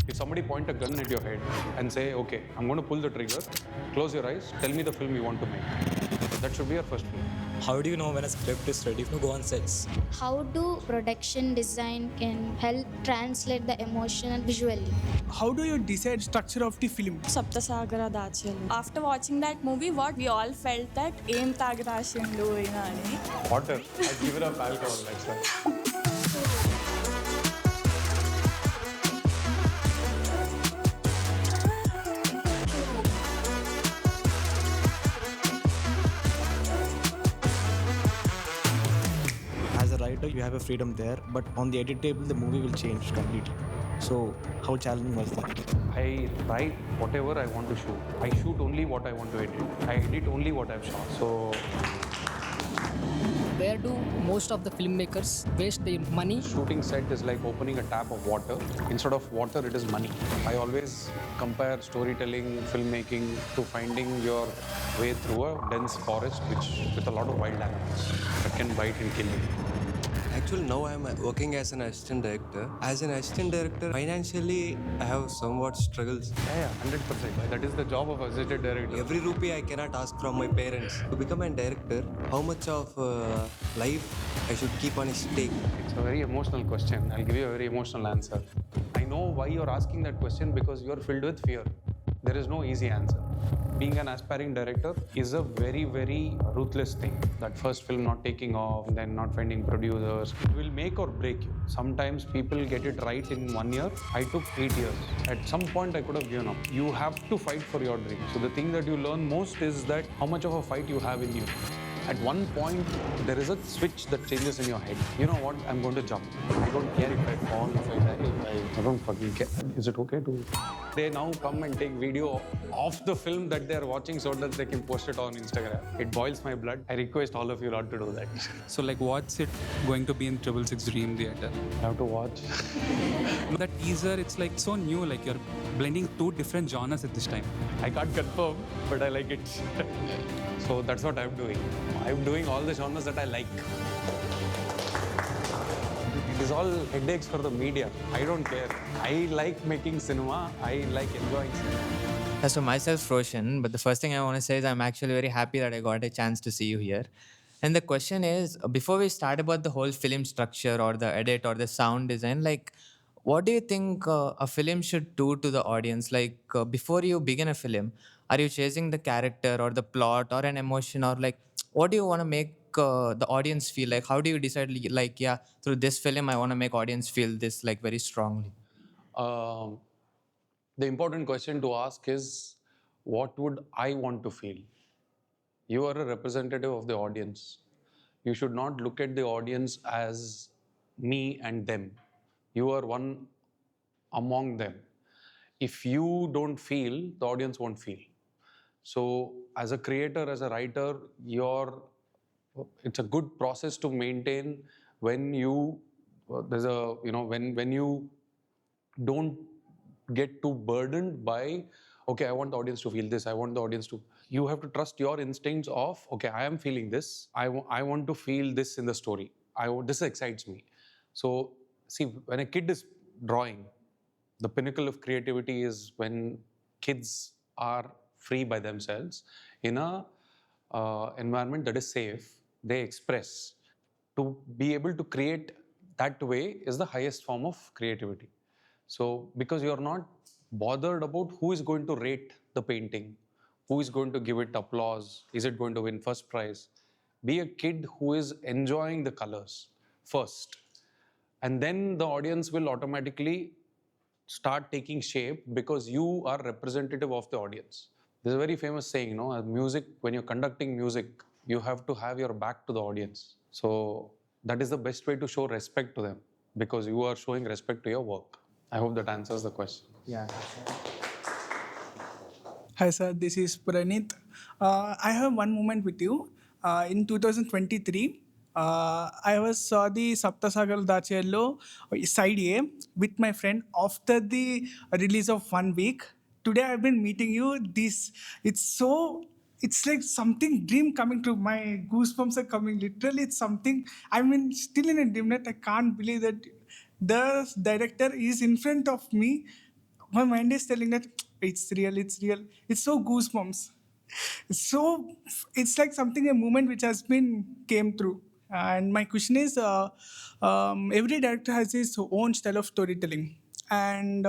If somebody point a gun at your head and say, okay, I'm going to pull the trigger, close your eyes, tell me the film you want to make. That should be your first film. How do you know when a script is ready to go on sets? How do production design can help translate the emotion visually? How do you decide structure of the film? Sapta Sagaralu Dhaati. After watching that movie, what we all felt that aim tagrashindu ani. Water. I give it up alcohol next time. As a writer, you have a freedom there, but on the edit table, the movie will change completely. So, how challenging was that? I write whatever I want to shoot. I shoot only what I want to edit. I edit only what I've shot. So, Where do most of the filmmakers waste their money? shooting set is like opening a tap of water. Instead of water, it is money. I always compare storytelling, filmmaking to finding your way through a dense forest with a lot of wild animals that can bite and kill you. Actually, now I am working as an assistant director. As an assistant director, financially, I have somewhat struggles. Yeah, 100%. That is the job of assistant director. Every rupee I cannot ask from my parents. To become a director, how much of life I should keep on a stake? It's a very emotional question. I'll give you a very emotional answer. I know why you're asking that question because you're filled with fear. There is no easy answer. Being an aspiring director is a very, very ruthless thing. That first film not taking off, then not finding producers, it will make or break you. Sometimes people get it right in 1 year. I took 8 years. At some point, I could have given up. You have to fight for your dream. So the thing that you learn most is that how much of a fight you have in you. At one point, there is a switch that changes in your head. You know what? I'm going to jump. I don't care if I fall, if I die. I don't fucking care. Is it okay to... They now come and take video of the film that they're watching so that they can post it on Instagram. It boils my blood. I request all of you not to do that. So like what's it going to be in 666 Dream Theater? You have to watch. That teaser, it's like so new, like you're blending two different genres at this time. I can't confirm, but I like it. So that's what I'm doing. I'm doing all the genres that I like. It is all headaches for the media. I don't care. I like making cinema. I like enjoying cinema. So myself, Roshan, but the first thing I want to say is I'm actually very happy that I got a chance to see you here. And the question is, before we start about the whole film structure or the edit or the sound design, like, what do you think a film should do to the audience? Like, before you begin a film, are you chasing the character or the plot or an emotion, or like, what do you want to make the audience feel? Like, how do you decide, like, yeah, through this film, I want to make audience feel this, like, very strongly? The important question to ask is, what would I want to feel? You are a representative of the audience. You should not look at the audience as me and them. You are one among them. If you don't feel, the audience won't feel. So as a creator, as a writer, it's a good process to maintain when you when you don't get too burdened by, okay, I want the audience to feel this, I want the audience to... You have to trust your instincts of, okay, I am feeling this, I want to feel this in the story. This excites me. So, see, when a kid is drawing, the pinnacle of creativity is when kids are free by themselves in a environment that is safe. They express. To be able to create that way is the highest form of creativity. So, because you're not bothered about who is going to rate the painting, who is going to give it applause, is it going to win first prize? Be a kid who is enjoying the colors first. And then the audience will automatically start taking shape because you are representative of the audience. There's a very famous saying, music, when you're conducting music, you have to have your back to the audience. So that is the best way to show respect to them because you are showing respect to your work. I hope that answers the question. Yeah. Hi sir, this is Pranit. I have one moment with you. In 2023, I saw the Sapta Sagaralu Dhaati Ello side A with my friend after the release of 1 week. Today I've been meeting you. It's like something dream coming true. My goosebumps are coming. Literally, it's something. Still in a dreamlet. I can't believe that the director is in front of me. my mind is telling that it's real, it's real. It's so goosebumps. So it's like something, a moment which has been came through. And my question is, every director has his own style of storytelling. And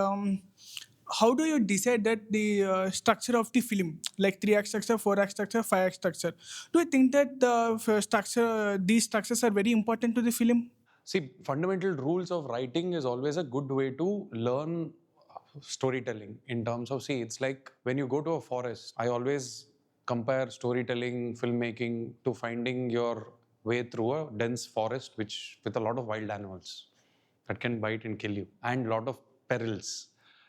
how do you decide that the structure of the film, like 3 act structure, 4 act structure, 5 act structure? Do you think that the structure, these structures are very important to the film? See, fundamental rules of writing is always a good way to learn storytelling in terms of, see, it's like when you go to a forest, I always compare storytelling, filmmaking to finding your way through a dense forest which with a lot of wild animals that can bite and kill you and a lot of perils.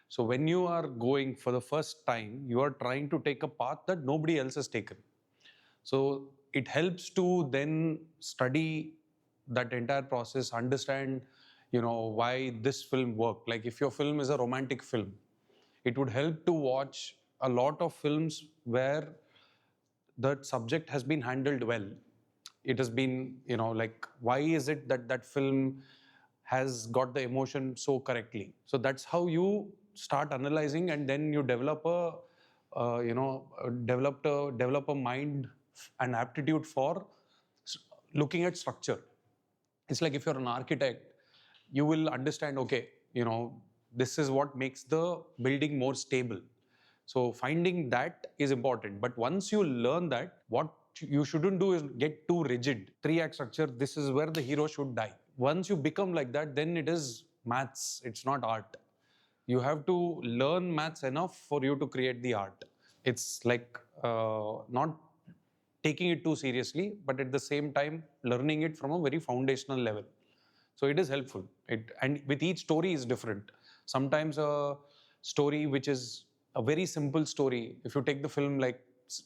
So when you are going for the first time, you are trying to take a path that nobody else has taken. So it helps to then study that entire process, understand, why this film worked. Like if your film is a romantic film, it would help to watch a lot of films where the subject has been handled well. It has been, like, why is it that that film has got the emotion so correctly? So that's how you start analyzing, and then you develop develop a mind and aptitude for looking at structure. It's like if you're an architect, you will understand, okay, this is what makes the building more stable. So finding that is important. But once you learn that, what you shouldn't do is get too rigid. 3 act structure, this is where the hero should die. Once you become like that, then it is maths, it's not art. You have to learn maths enough for you to create the art. It's like not taking it too seriously, but at the same time learning it from a very foundational level. So it is helpful. And with each story is different. Sometimes a story which is a very simple story, if you take the film like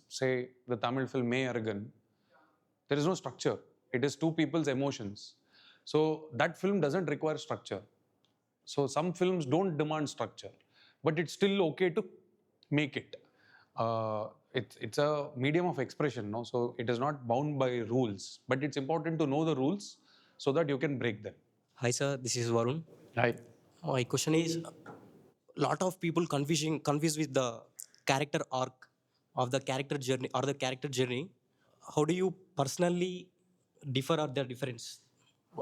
say the Tamil film May Aragan, there is no structure. It is two people's emotions. So that film doesn't require structure. So some films don't demand structure, but it's still okay to make it. It's a medium of expression, no? So it is not bound by rules, but it's important to know the rules so that you can break them. Hi sir, this is Varun. Hi. My question is, lot of people confused with the character arc of the character journey or the character journey. How do you personally differ or the difference?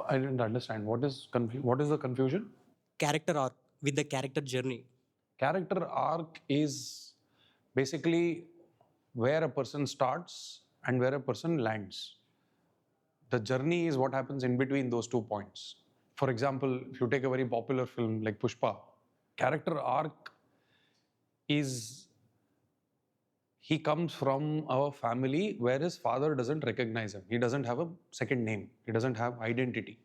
I didn't understand. What is the confusion? Character arc with the character journey. Character arc is basically where a person starts and where a person lands. The journey is what happens in between those 2 points. For example, if you take a very popular film like Pushpa, character arc is he comes from a family where his father doesn't recognize him. He doesn't have a second name. He doesn't have identity.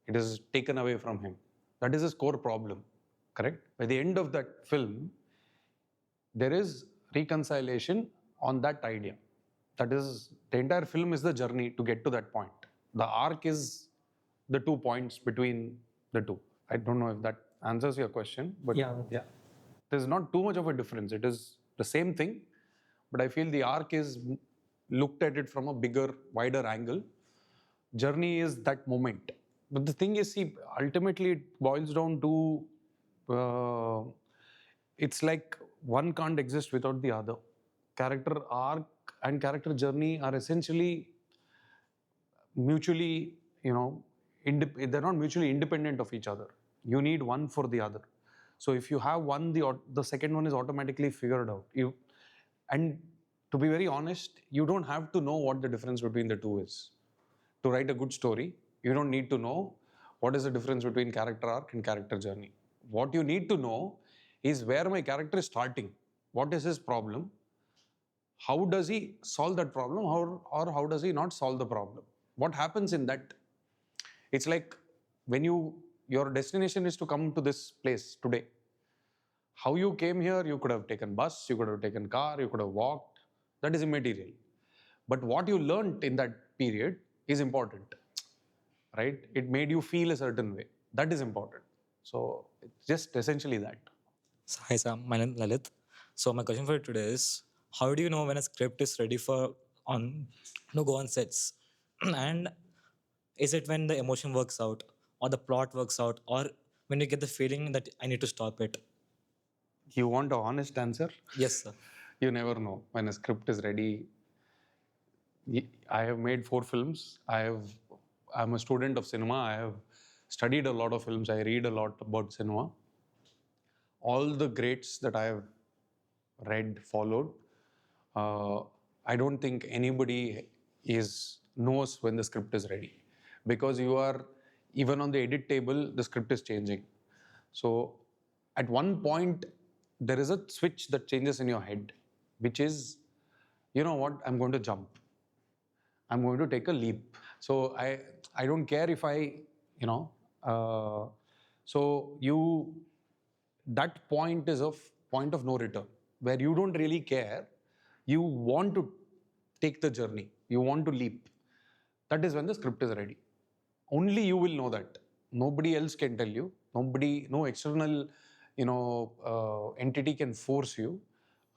It is taken away from him. That is his core problem, correct? By the end of that film, there is reconciliation on that idea. That is, the entire film is the journey to get to that point. The arc is the 2 points between the two. I don't know if that answers your question, but yeah. There's not too much of a difference. It is the same thing, but I feel the arc is looked at it from a bigger, wider angle. Journey is that moment. But the thing is, see, ultimately it boils down to it's like one can't exist without the other. Character arc and character journey are essentially mutually, they're not mutually independent of each other. You need one for the other. So if you have one, the second one is automatically figured out. And to be very honest, you don't have to know what the difference between the two is. To write a good story, you don't need to know what is the difference between character arc and character journey. What you need to know is where my character is starting. What is his problem? How does he solve that problem, or how does he not solve the problem? What happens in that? It's like when your destination is to come to this place today. How you came here, you could have taken bus, you could have taken car, you could have walked. That is immaterial. But what you learned in that period is important, right? It made you feel a certain way. That is important. So it's just essentially that. Hi Sam, my name is Lalit. So my question for you today is, how do you know when a script is ready for go on sets? And is it when the emotion works out, or the plot works out, or when you get the feeling that I need to stop it? You want an honest answer? Yes, sir. You never know when a script is ready. I have made 4 films. I'm a student of cinema. I have studied a lot of films. I read a lot about cinema. All the greats that I have read, followed, uh, I don't think anybody knows when the script is ready, because you are even on the edit table, the script is changing. So at one point, there is a switch that changes in your head, which is, you know what, I'm going to jump. I'm going to take a leap. So I don't care if you know, uh, so you, that point is of point of no return, where you don't really care. You want to take the journey. You want to leap. That is when the script is ready. Only you will know that. Nobody else can tell you. No external, entity can force you.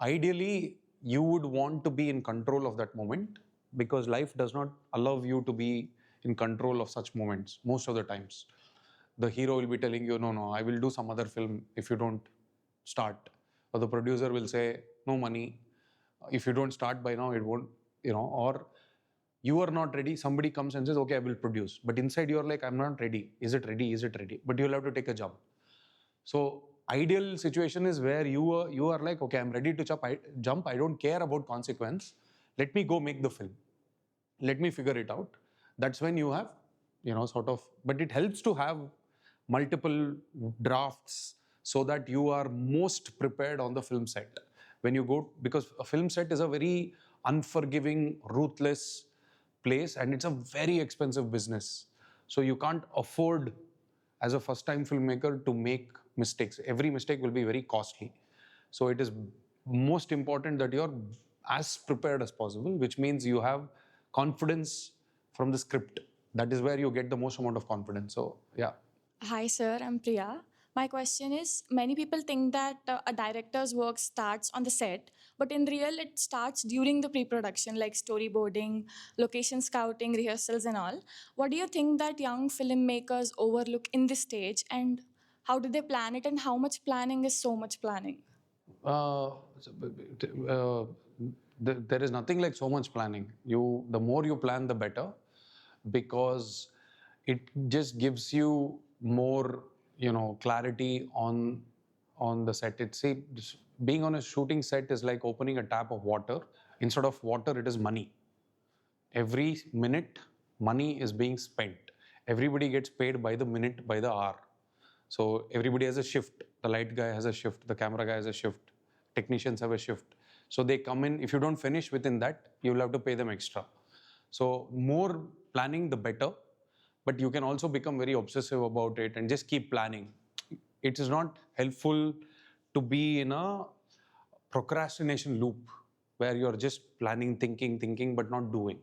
Ideally, you would want to be in control of that moment, because life does not allow you to be in control of such moments most of the times. The hero will be telling you, no, I will do some other film if you don't start. Or the producer will say, no money. If you don't start by now, it won't, or you are not ready. Somebody comes and says, okay, I will produce. But inside you're like, I'm not ready. Is it ready? Is it ready? But you'll have to take a jump. So ideal situation is where you are like, okay, I'm ready to jump. I don't care about consequence. Let me go make the film. Let me figure it out. That's when you have, sort of, but it helps to have multiple drafts so that you are most prepared on the film set. When you go, because a film set is a very unforgiving, ruthless place, and it's a very expensive business. So you can't afford, as a first time filmmaker, to make mistakes. Every mistake will be very costly. So it is most important that you're as prepared as possible, which means you have confidence from the script. That is where you get the most amount of confidence. So, yeah. Hi, sir. I'm Priya. My question is, many people think that a director's work starts on the set, but in real, it starts during the pre-production, like storyboarding, location scouting, rehearsals, and all. What do you think that young filmmakers overlook in this stage, and how do they plan it, and how much planning is so much planning? Uh, uh, there is nothing like so much planning. The more you plan, the better, because it just gives you more, clarity on the set. Being on a shooting set is like opening a tap of water. Instead of water, it is money. Every minute, money is being spent. Everybody gets paid by the minute, by the hour. So everybody has a shift. The light guy has a shift. The camera guy has a shift. Technicians have a shift. So they come in. If you don't finish within that, you will have to pay them extra. So more planning, the better. But you can also become very obsessive about it and just keep planning. It is not helpful to be in a procrastination loop where you're just planning, thinking, but not doing.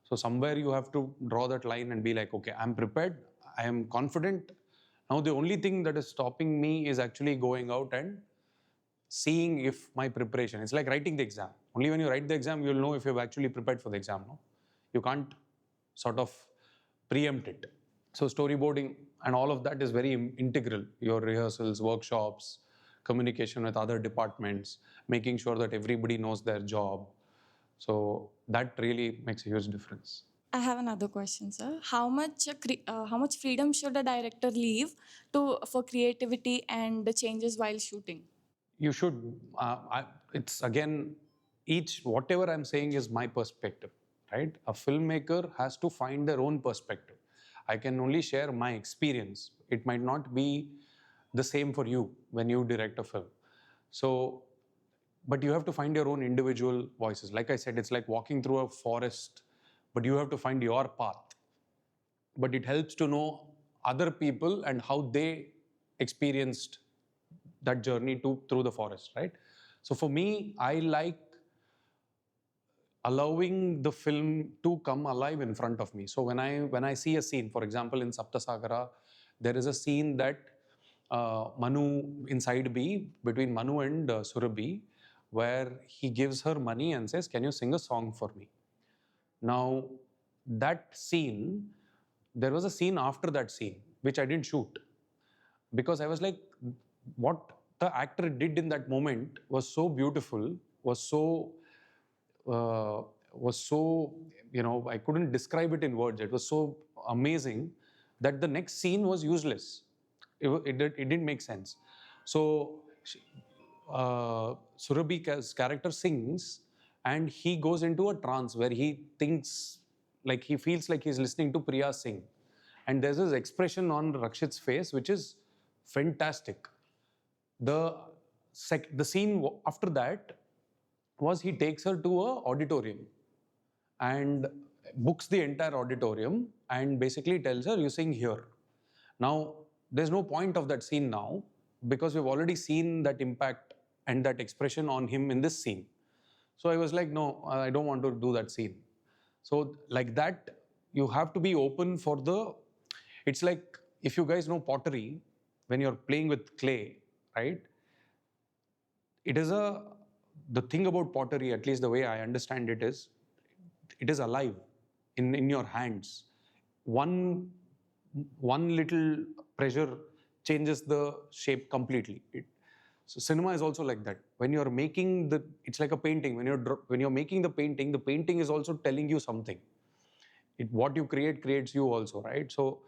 So somewhere you have to draw that line and be like, okay, I'm prepared. I am confident. Now the only thing that is stopping me is actually going out and seeing if my preparation, it's like writing the exam. Only when you write the exam, you'll know if you've actually prepared for the exam. No, you can't sort of preempt it. So storyboarding and all of that is very integral. Your rehearsals, workshops, communication with other departments, making sure that everybody knows their job. So that really makes a huge difference. I have another question, sir. How much freedom should a director leave for creativity and the changes while shooting? You should, it's again, whatever I'm saying is my perspective, right? A filmmaker has to find their own perspective. I can only share my experience. It might not be the same for you when you direct a film. So, but you have to find your own individual voices. Like I said, it's like walking through a forest, but you have to find your path. But it helps to know other people and how they experienced that journey through the forest, right? So for me, I like allowing the film to come alive in front of me. So when I see a scene, for example, in Sapta Sagara, there is a scene that Manu inside B, between Manu and Surabhi, where he gives her money and says, "Can you sing a song for me?" Now, that scene, there was a scene after that scene which I didn't shoot, because I was like, what the actor did in that moment was so beautiful, was so, uh, I couldn't describe it in words. It was so amazing that the next scene was useless. It didn't make sense. So Surabhi's character sings and he goes into a trance where he thinks, like he feels like he's listening to Priya sing. And there's this expression on Rakshit's face which is fantastic. The the scene after that was he takes her to a auditorium and books the entire auditorium and basically tells her, you sing here. Now, there's no point of that scene now because we've already seen that impact and that expression on him in this scene. So I was like, no, I don't want to do that scene. So like that, you have to be open for the, it's like if you guys know pottery, when you're playing with clay, right? It is the thing about pottery, at least the way I understand it is alive in your hands. One little pressure changes the shape completely. So cinema is also like that. When you're making it's like a painting. When you're making the painting is also telling you something. What you create creates you also, right? So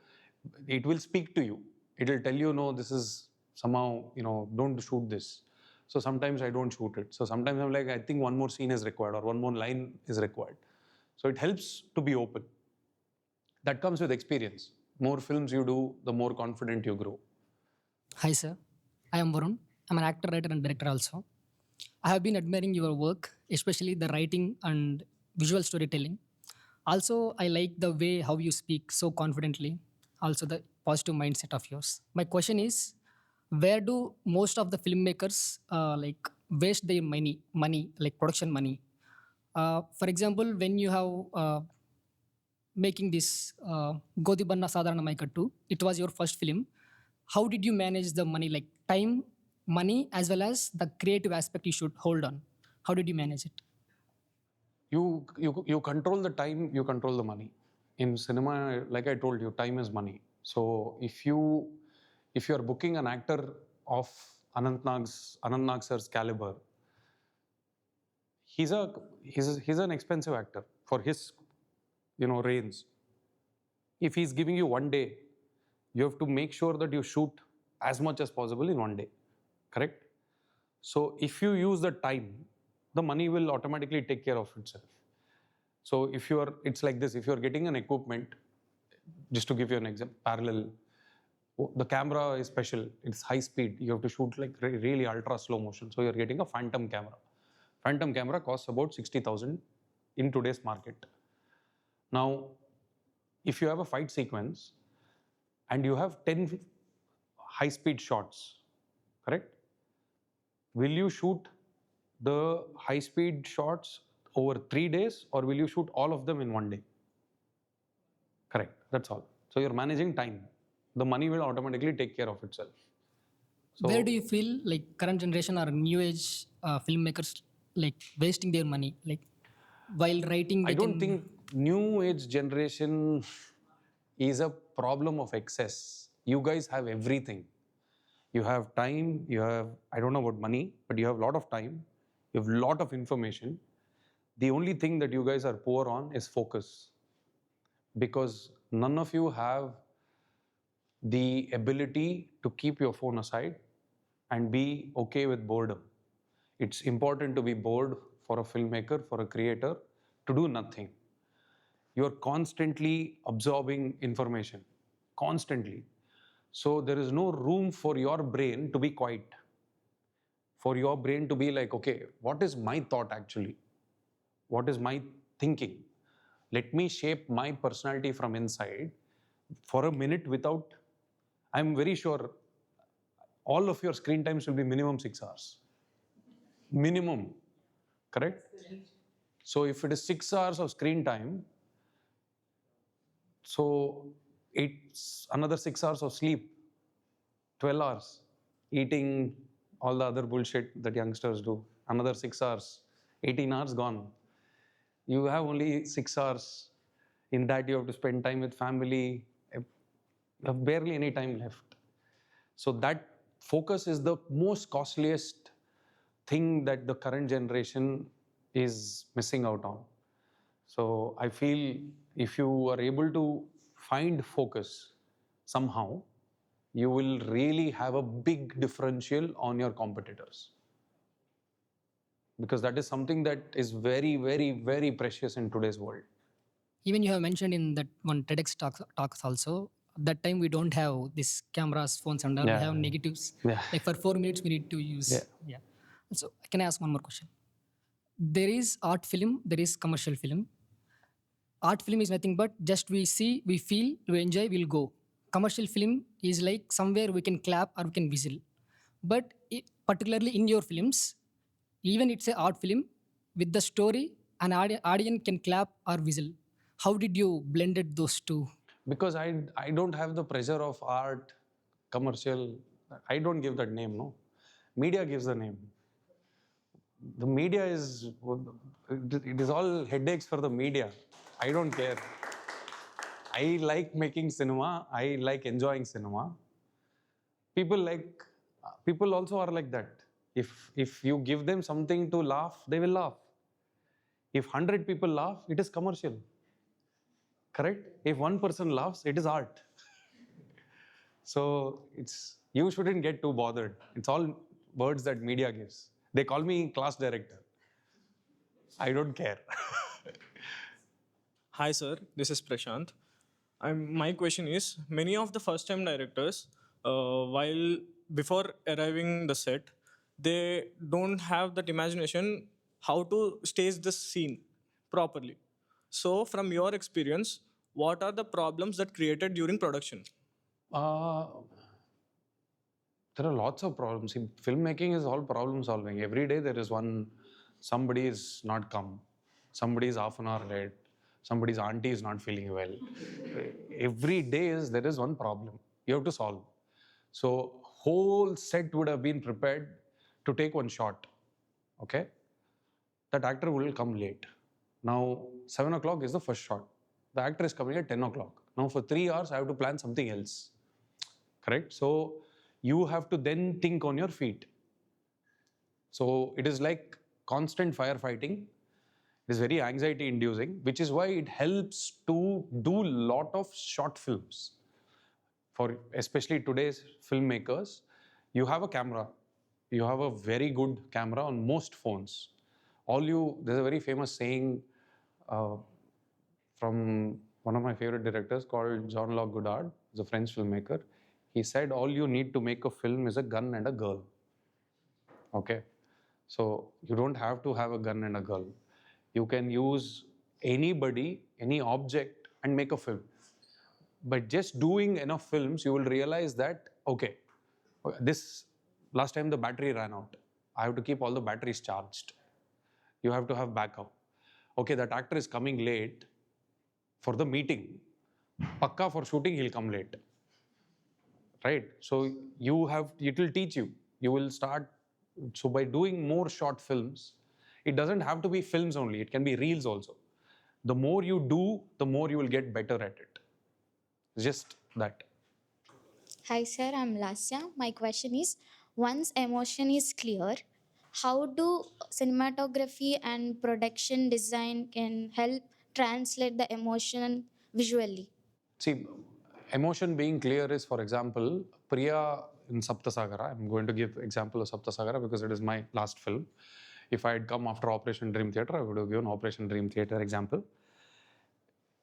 it will speak to you. It will tell you, no, this is somehow, don't shoot this. So sometimes I don't shoot it. So sometimes I'm like, I think one more scene is required or one more line is required. So it helps to be open. That comes with experience. More films you do, the more confident you grow. Hi, sir. I am Varun. I'm an actor, writer, and director also. I have been admiring your work, especially the writing and visual storytelling. Also, I like the way how you speak so confidently. Also, the positive mindset of yours. My question is, where do most of the filmmakers waste their money like production money? For example, when you have making this Godibanna Sadharana Maikattu, it was your first film. How did you manage the money, like time, money, as well as the creative aspect you should hold on? How did you manage it? You control the time, you control the money. In cinema, like I told you, time is money. So if you're booking an actor of Anant Nag sir's caliber, he's an expensive actor for his range. If he's giving you one day, you have to make sure that you shoot as much as possible in one day. Correct? So if you use the time, the money will automatically take care of itself. So it's like this, if you're getting an equipment, just to give you an example, parallel, the camera is special, it's high speed, you have to shoot like really ultra slow motion. So you're getting a phantom camera. Phantom camera costs about 60,000 in today's market. Now, if you have a fight sequence and you have 10 high speed shots, correct? Will you shoot the high speed shots over 3 days or will you shoot all of them in one day? Correct, that's all. So you're managing time. The money will automatically take care of itself. So, Where do you feel like current generation or new age filmmakers like wasting their money, like while writing? I don't think new age generation is a problem of excess. You guys have everything. You have time, I don't know about money, but you have a lot of time, you have a lot of information. The only thing that you guys are poor on is focus. Because none of you have the ability to keep your phone aside and be okay with boredom. It's important to be bored for a filmmaker, for a creator, to do nothing. You're constantly absorbing information, constantly. So there is no room for your brain to be quiet, for your brain to be like, okay, what is my thought actually? What is my thinking? Let me shape my personality from inside for a minute without, I'm very sure all of your screen times will be minimum 6 hours. Minimum, correct? So if it is 6 hours of screen time, so it's another 6 hours of sleep, 12 hours, eating all the other bullshit that youngsters do, another 6 hours, 18 hours gone. You have only 6 hours. In that you have to spend time with family. You have barely any time left. So that focus is the most costliest thing that the current generation is missing out on. So I feel if you are able to find focus somehow, you will really have a big differential on your competitors. Because that is something that is very, very, very precious in today's world. Even you have mentioned in that one TEDx talks also, that time we don't have this cameras, phones, and all. We have negatives. Yeah. Like for 4 minutes, we need to use. Yeah. So can I ask one more question? There is art film, there is commercial film. Art film is nothing but just we see, we feel, we enjoy, we'll go. Commercial film is like somewhere we can clap or we can whistle. But particularly in your films, even it's an art film, with the story, an audience can clap or whistle. How did you blended those two? Because I don't have the pressure of art, commercial. I don't give that name, no. Media gives the name. The media is, it is all headaches for the media. I don't care. I like making cinema. I like enjoying cinema. People also are like that. If you give them something to laugh, they will laugh. If 100 people laugh, it is commercial. Correct? If one person laughs, it is art. So you shouldn't get too bothered. It's all words that media gives. They call me class director. I don't care. Hi, sir. This is Prashant. My question is, many of the first-time directors, while before arriving the set, they don't have that imagination how to stage the scene properly. So, from your experience, what are the problems that created during production? There are lots of problems. See, filmmaking is all problem solving. Every day there is somebody is not come, somebody is half an hour late, somebody's auntie is not feeling well. Every day there is one problem you have to solve. So whole set would have been prepared to take one shot. Okay? That actor will come late. Now 7 o'clock is the first shot. The actor is coming at 10 o'clock. Now for 3 hours I have to plan something else. Correct? So you have to then think on your feet. So it is like constant firefighting. It is very anxiety inducing, which is why it helps to do a lot of short films. For especially today's filmmakers, you have a camera. You have a very good camera on most phones. There's a very famous saying from one of my favorite directors called Jean-Luc Godard, who's a French filmmaker. He said, all you need to make a film is a gun and a girl. Okay? So you don't have to have a gun and a girl. You can use anybody, any object and make a film. But just doing enough films, you will realize that, okay, last time the battery ran out. I have to keep all the batteries charged. You have to have backup. Okay, that actor is coming late for the meeting. Pakka for shooting, he'll come late. Right? So it will teach you. You will start, so by doing more short films, it doesn't have to be films only, it can be reels also. The more you do, the more you will get better at it. Just that. Hi, sir. I'm Lasya. My question is, once emotion is clear, how do cinematography and production design can help translate the emotion visually? See, emotion being clear is, for example, Priya in Sapta Sagara. I'm going to give example of Sapta Sagara because it is my last film. If I had come after Operation Dream Theatre, I would have given Operation Dream Theatre example.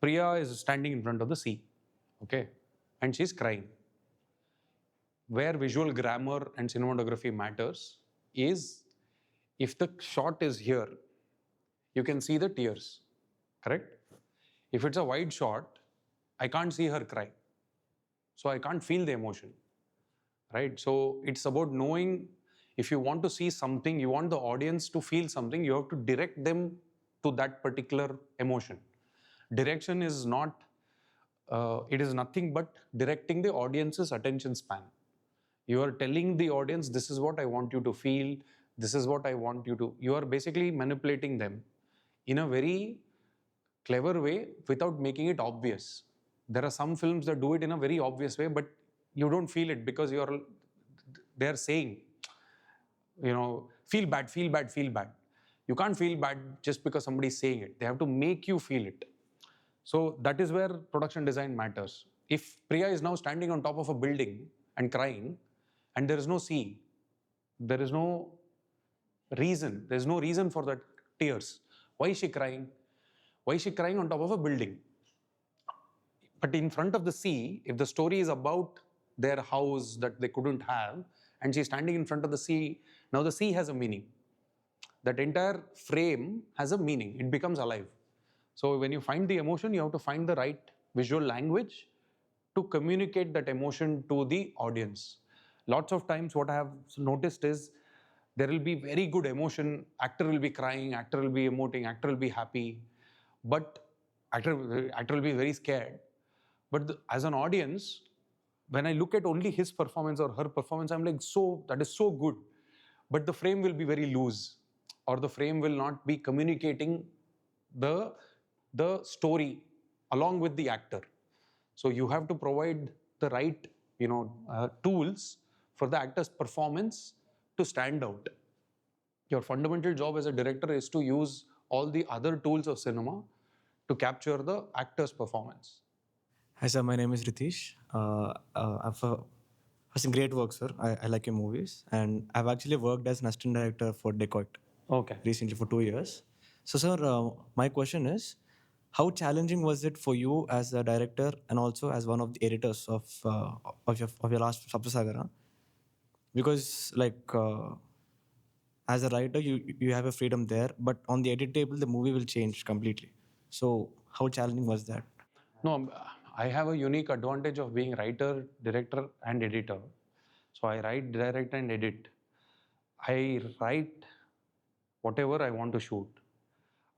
Priya is standing in front of the sea, okay, and she's crying. Where visual grammar and cinematography matters is, if the shot is here, you can see the tears, correct? If it's a wide shot, I can't see her cry. So I can't feel the emotion, right? So it's about knowing, if you want to see something, you want the audience to feel something, you have to direct them to that particular emotion. Direction is not, it is nothing but directing the audience's attention span. You are telling the audience, this is what I want you to feel, this is what I want you to, you are basically manipulating them in a very clever way without making it obvious. There are some films that do it in a very obvious way, but you don't feel it because they are saying, feel bad, feel bad, feel bad. You can't feel bad just because somebody is saying it. They have to make you feel it. So that is where production design matters. If Priya is now standing on top of a building and crying, and there is no sea, there is no reason. There's no reason for that tears. Why is she crying? Why is she crying on top of a building? But in front of the sea, if the story is about their house that they couldn't have, and she's standing in front of the sea, now the sea has a meaning. That entire frame has a meaning. It becomes alive. So when you find the emotion, you have to find the right visual language to communicate that emotion to the audience. Lots of times what I have noticed is there will be very good emotion, actor will be crying, actor will be emoting, actor will be happy, but actor will be very scared. But as an audience, when I look at only his performance or her performance, I'm like, so that is so good. But the frame will be very loose, or the frame will not be communicating the story along with the actor. So you have to provide the right tools for the actor's performance to stand out. Your fundamental job as a director is to use all the other tools of cinema to capture the actor's performance. Hi, sir. My name is Ritesh. I've seen great work, sir. I like your movies. And I've actually worked as an assistant director for Decoit recently for 2 years. So, sir, my question is, how challenging was it for you as a director and also as one of the editors of your last Sapta Sagara? Because, as a writer, you have a freedom there, but on the edit table, the movie will change completely. So, how challenging was that? No, I have a unique advantage of being writer, director, and editor. So I write, direct, and edit. I write whatever I want to shoot.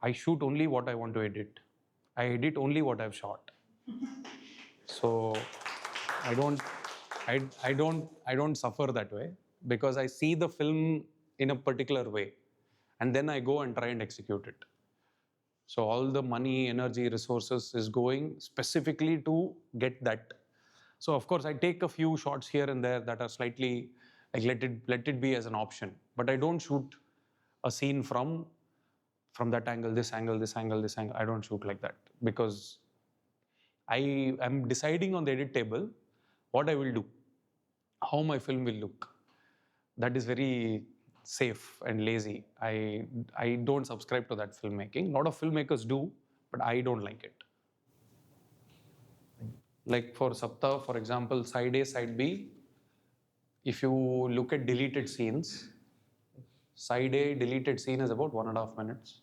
I shoot only what I want to edit. I edit only what I've shot. So I don't suffer that way, because I see the film in a particular way, and then I go and try and execute it. So all the money, energy, resources is going specifically to get that. So of course I take a few shots here and there that are slightly like let it be as an option, but I don't shoot a scene from that angle, this angle, this angle, this angle. I don't shoot like that, because I am deciding on the edit table what I will do, how my film will look. That is very safe and lazy. I don't subscribe to that filmmaking. A lot of filmmakers do, but I don't like it. Like for Sapta, for example, side A, side B, if you look at deleted scenes, side A deleted scene is about 1.5 minutes.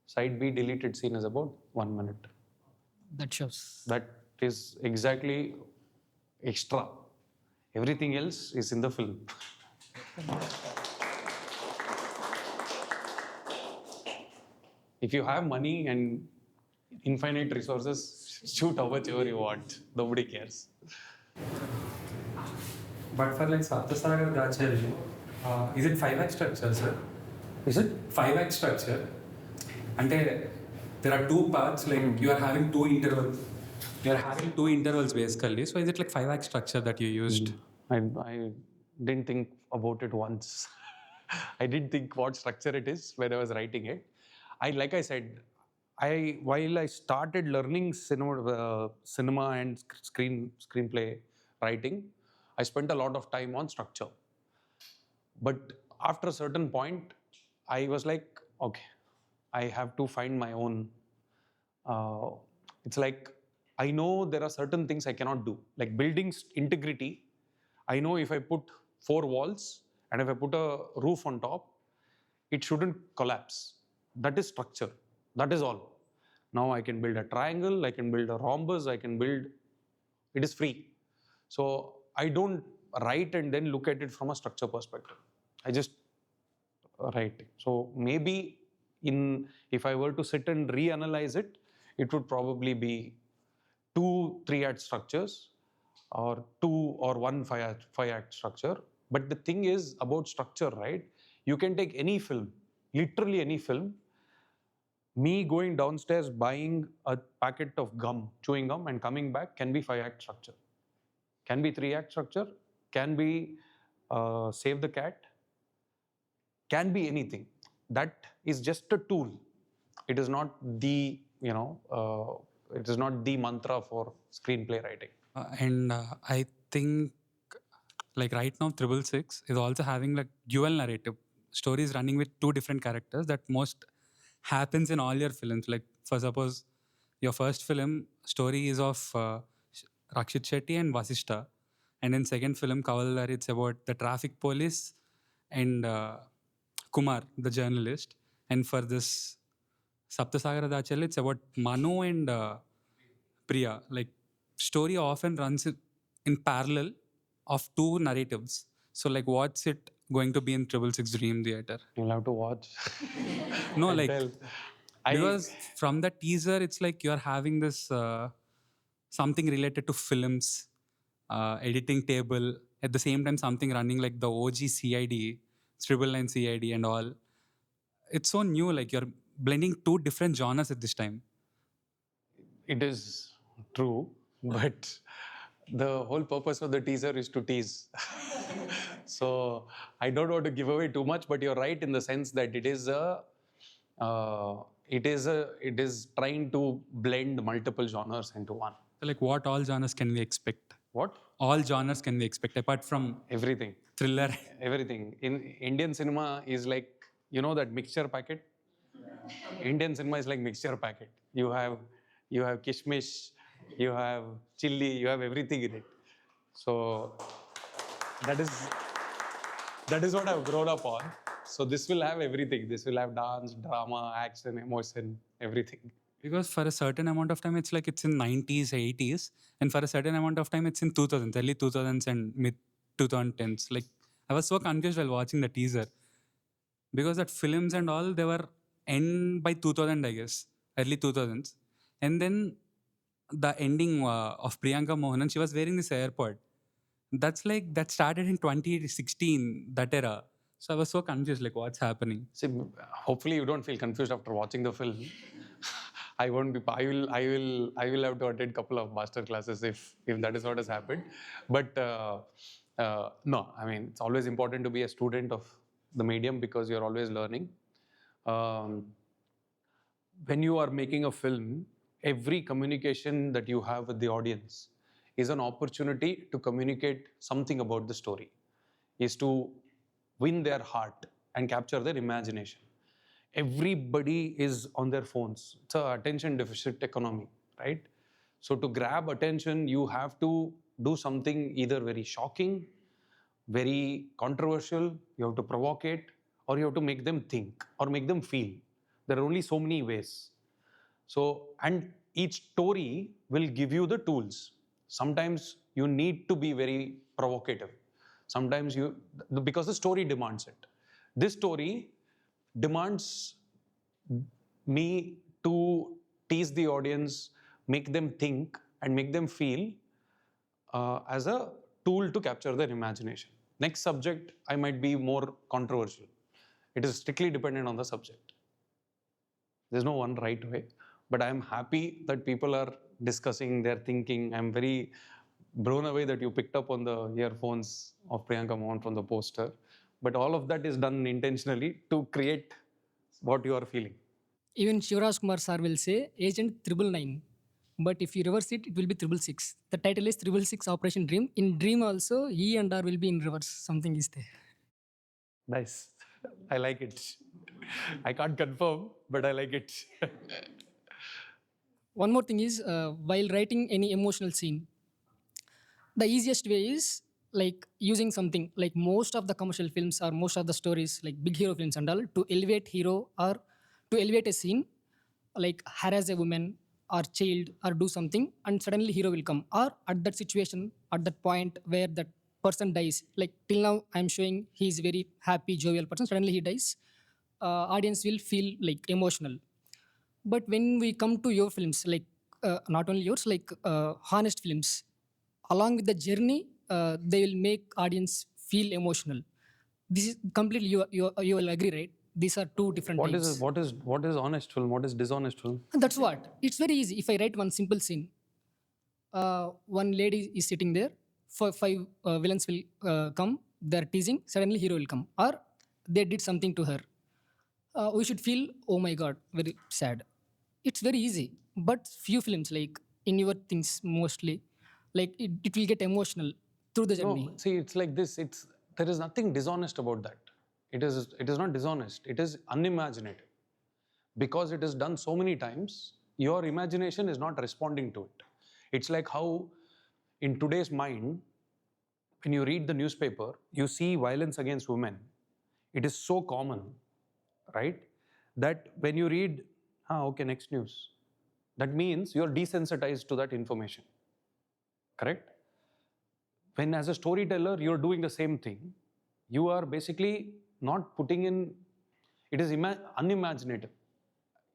Side B deleted scene is about 1 minute. That shows. That is exactly extra. Everything else is in the film. If you have money and infinite resources, shoot however you want. Nobody cares. But for like Sapta Sagaralu Dhaati, is it 5-act structure, sir? Is it? 5-act structure. And there are two parts, like you are having two intervals. You are having two intervals basically. So is it like 5-act structure that you used? I didn't think about it once. I didn't think what structure it is when I was writing it. Like I said, while I started learning cinema and screenplay writing, I spent a lot of time on structure. But after a certain point, I was like, okay, I have to find my own. It's like, I know there are certain things I cannot do, like building's integrity. I know if I put 4 walls and if I put a roof on top, it shouldn't collapse. That is structure. That is all. Now I can build a triangle, I can build a rhombus, I can build, it is free. So I don't write and then look at it from a structure perspective. I just write. So maybe if I were to sit and reanalyze it, it would probably be 2 3-act structures or 2 or 1 5-act structure. But the thing is about structure, right? You can take any film, literally any film. Me going downstairs, buying a packet of gum, chewing gum, and coming back can be 5-act structure. Can be 3-act structure, can be Save the Cat, can be anything. That is just a tool. It is not the, it is not the mantra for screenplay writing. And I think like right now, 666 is also having like dual narrative stories running with two different characters that most happens in all your films. Like for suppose your first film story is of Rakshit Shetty and Vasishta, and in second film Kavalar, it's about the traffic police and Kumar, the journalist. And for this Sapta Sagaralu, it's about Manu and Priya. Like story often runs in parallel of two narratives. So like what's it going to be in 666 Dream Theater? You'll have to watch. No, and like tell. because from the teaser, it's like you're having this something related to films, editing table. At the same time, something running like the OG CID, 999 CID and all. It's so new. Like you're blending two different genres at this time. It is true, but the whole purpose of the teaser is to tease. So I don't want to give away too much, but you're right in the sense that it is it is trying to blend multiple genres into one. So like what all genres can we expect? What? All genres can we expect apart from Everything. thriller? Everything. In Indian cinema is like, that mixture packet? Indian cinema is like mixture packet. You have kishmish, you have chili, you have everything in it. So that is what I've grown up on. So this will have everything. This will have dance, drama, action, emotion, everything. Because for a certain amount of time, it's like it's in 90s, 80s. And for a certain amount of time, it's in 2000s, early 2000s and mid 2010s. Like I was so confused while watching the teaser. Because that films and all, they were end by 2000, I guess, early 2000s. And then the ending of Priyanka Mohanan, she was wearing this AirPod. That's like, that started in 2016, that era. So I was so confused, like what's happening? See, hopefully you don't feel confused after watching the film. I won't be. I will have to attend a couple of master classes if that is what has happened. But no, I mean it's always important to be a student of the medium because you're always learning. When you are making a film, every communication that you have with the audience is an opportunity to communicate something about the story, is to win their heart and capture their imagination. Everybody is on their phones. It's an attention deficit economy, right? So to grab attention, you have to do something either very shocking, very controversial, you have to provoke it, or you have to make them think or make them feel. There are only so many ways. So, and each story will give you the tools. Sometimes you need to be very provocative. Sometimes because the story demands it. This story demands me to tease the audience, make them think, and make them feel as a tool to capture their imagination. Next subject, I might be more controversial. It is strictly dependent on the subject. There's no one right way, but I'm happy that people are discussing, they're thinking. I'm very blown away that you picked up on the earphones of Priyanka Mohan from the poster. But all of that is done intentionally to create what you are feeling. Even Shivraj Kumar sir will say Agent 999. But if you reverse it, it will be 666. The title is 666 Operation Dream. In Dream also, E and R will be in reverse. Something is there. Nice. I like it. I can't confirm, but I like it. One more thing is, while writing any emotional scene, the easiest way is like using something like most of the commercial films or most of the stories, like big hero films and all, to elevate hero or to elevate a scene, like harass a woman or child or do something, and suddenly hero will come. Or at that situation, at that point where that person dies, like till now I'm showing he's very happy, jovial person. Suddenly he dies, audience will feel like emotional. But when we come to your films, like not only yours, like honest films, along with the journey, they will make audience feel emotional. This is completely you will agree, right? These are two different types. What is honest film? What is dishonest film? And that's what. It's very easy. If I write one simple scene, one lady is sitting there, five villains will come. they're teasing, suddenly hero will come, or they did something to her. We should feel, oh my god, very sad. It's very easy, but few films, like in your things mostly, like it will get emotional through the journey. No, see, it's like this. There is nothing dishonest about that. It is not dishonest. It is unimaginative. Because it is done so many times, your imagination is not responding to it. It's like how in today's mind, when you read the newspaper, you see violence against women. It is so common, right? That when you read, okay, next news, that means you're desensitized to that information, correct? When as a storyteller, you're doing the same thing, you are basically not putting in, it is unimaginative.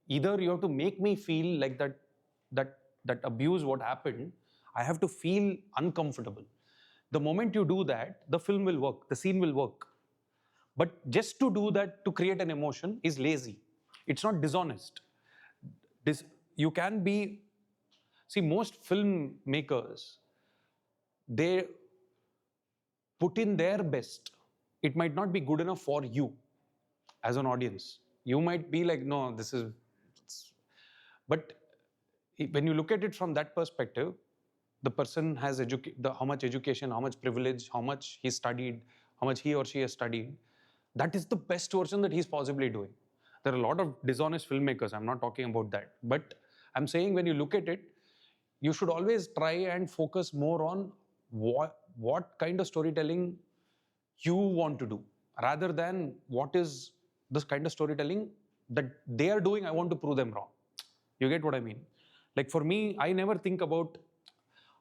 Either you have to make me feel like that abuse what happened, I have to feel uncomfortable. The moment you do that, the film will work, the scene will work. But just to do that, to create an emotion, is lazy. It's not dishonest. You can be, see, most filmmakers, they put in their best. It might not be good enough for you as an audience. You might be like, no, this is, but when you look at it from that perspective, the person has how much education, how much privilege, how much he studied, how much he or she has studied. That is the best version that he's possibly doing. There are a lot of dishonest filmmakers. I'm not talking about that. But I'm saying when you look at it, you should always try and focus more on what kind of storytelling you want to do, rather than what is this kind of storytelling that they are doing, I want to prove them wrong. You get what I mean? Like for me, I never think about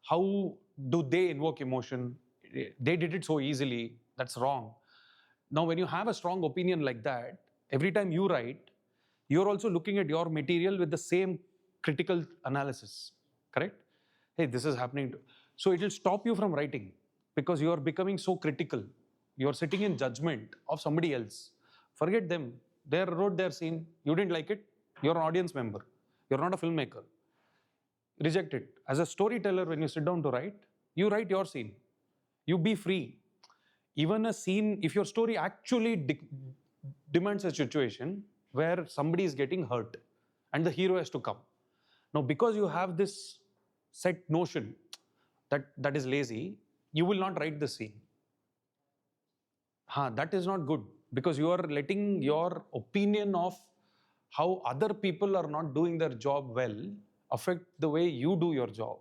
how do they invoke emotion. They did it so easily. That's wrong. Now, when you have a strong opinion like that, every time you write, you're also looking at your material with the same critical analysis, correct? Hey, this is happening. So it will stop you from writing because you are becoming so critical. You're sitting in judgment of somebody else. Forget them. They wrote their scene. You didn't like it. You're an audience member. You're not a filmmaker. Reject it. As a storyteller, when you sit down to write, you write your scene. You be free. Even a scene, if your story actually demands a situation where somebody is getting hurt and the hero has to come. Now, because you have this set notion that is lazy, you will not write the scene. That is not good, because you are letting your opinion of how other people are not doing their job well affect the way you do your job.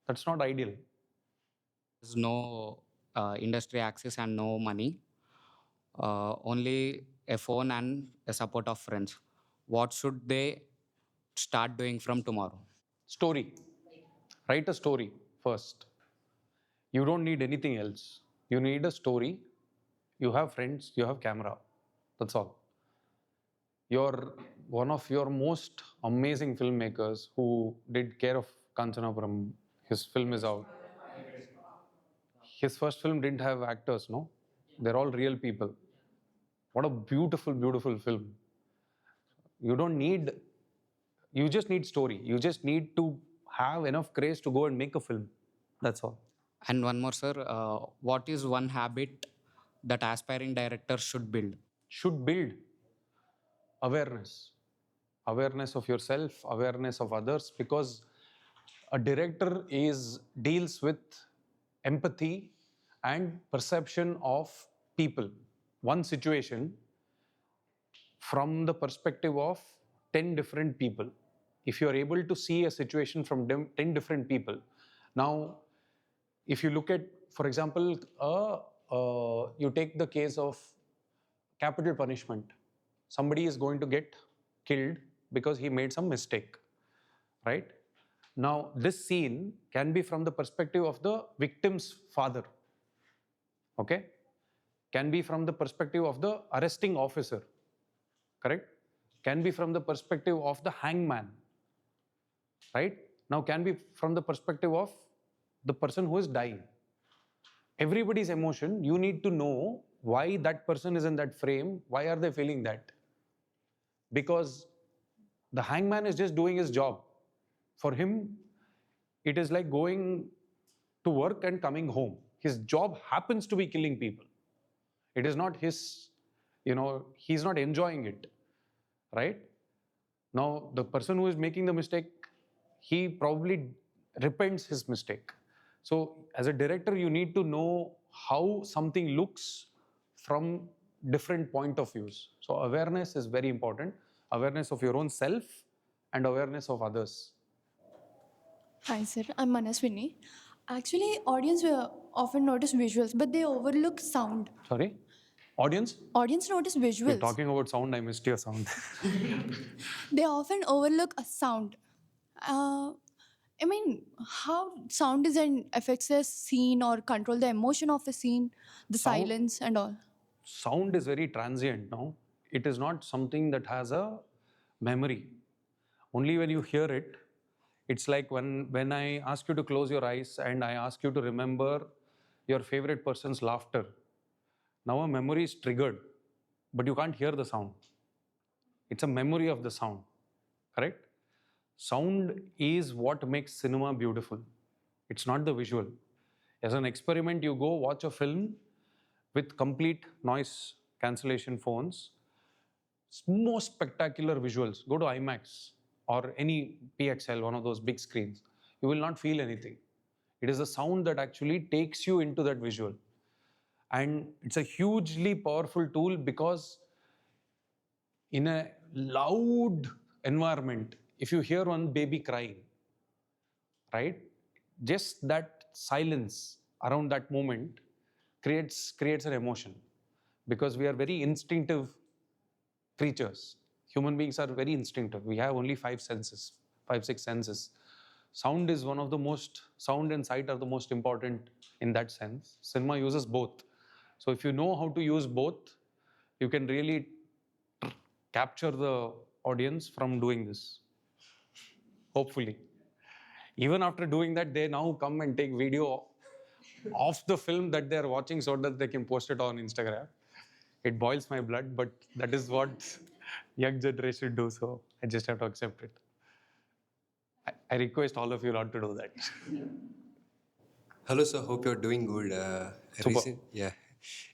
That's not ideal. There's no industry access and no money, only a phone and a support of friends. What should they start doing from tomorrow? Story. Write a story first. You don't need anything else. You need a story. You have friends, you have camera. That's all. You're one of your most amazing filmmakers who did Care of Kanchanapuram. His film is out. His first film didn't have actors, no? They're all real people. What a beautiful, beautiful film. You just need story. You just need to have enough grace to go and make a film. That's all. And one more, sir. What is one habit that aspiring directors should build? Should build awareness. Awareness of yourself, awareness of others, because a director deals with empathy and perception of people. One situation from the perspective of 10 different people. If you are able to see a situation from 10 different people. Now, if you look at, for example, you take the case of capital punishment. Somebody is going to get killed because he made some mistake, right? Now, this scene can be from the perspective of the victim's father, okay? Can be from the perspective of the arresting officer, correct? Can be from the perspective of the hangman, right? Now, can be from the perspective of the person who is dying. Everybody's emotion, you need to know why that person is in that frame, why are they feeling that? Because the hangman is just doing his job. For him, it is like going to work and coming home. His job happens to be killing people. It is not his, he's not enjoying it, right? Now, the person who is making the mistake, he probably repents his mistake. So, as a director, you need to know how something looks from different point of views. So, awareness is very important. Awareness of your own self and awareness of others. Hi, sir. I'm Manaswini. Actually, audience will often notice visuals, but they overlook sound. Sorry? Audience? Audience notice You're visuals. talking about sound, I missed your sound. They often overlook a sound. I mean, how sound design affects a scene or control the emotion of a scene, the Sound- silence and all. Sound is very transient now. It is not something that has a memory. Only when you hear it, it's like when I ask you to close your eyes and I ask you to remember your favorite person's laughter. Now a memory is triggered, but you can't hear the sound. It's a memory of the sound, correct? Sound is what makes cinema beautiful. It's not the visual. As an experiment, you go watch a film with complete noise cancellation phones, most spectacular visuals. Go to IMAX or any PXL, one of those big screens. You will not feel anything. It is the sound that actually takes you into that visual. And it's a hugely powerful tool because in a loud environment, if you hear one baby crying, right, just that silence around that moment creates an emotion, because we are very instinctive creatures. Human beings are very instinctive. We have only five senses, five, six senses. Sound and sight are the most important in that sense. Cinema uses both. So if you know how to use both, you can really capture the audience from doing this. Hopefully. Even after doing that, they now come and take video of the film that they're watching so that they can post it on Instagram. It boils my blood, but that is what young generation do, so I just have to accept it. I request all of you not to do that. Hello, sir. Hope you're doing good. Super.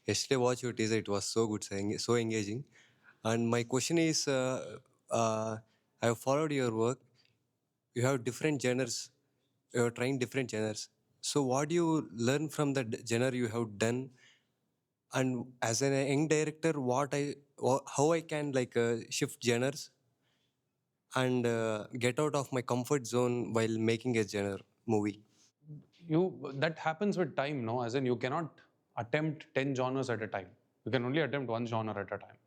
Yesterday watched your teaser. It was so good, so engaging. And my question is, I have followed your work. You have different genres. You're trying different genres. So, what do you learn from the genre you have done? And as a young director, how I can shift genres and get out of my comfort zone while making a genre movie. That happens with time, no? As in, you cannot attempt 10 genres at a time. You can only attempt one genre at a time.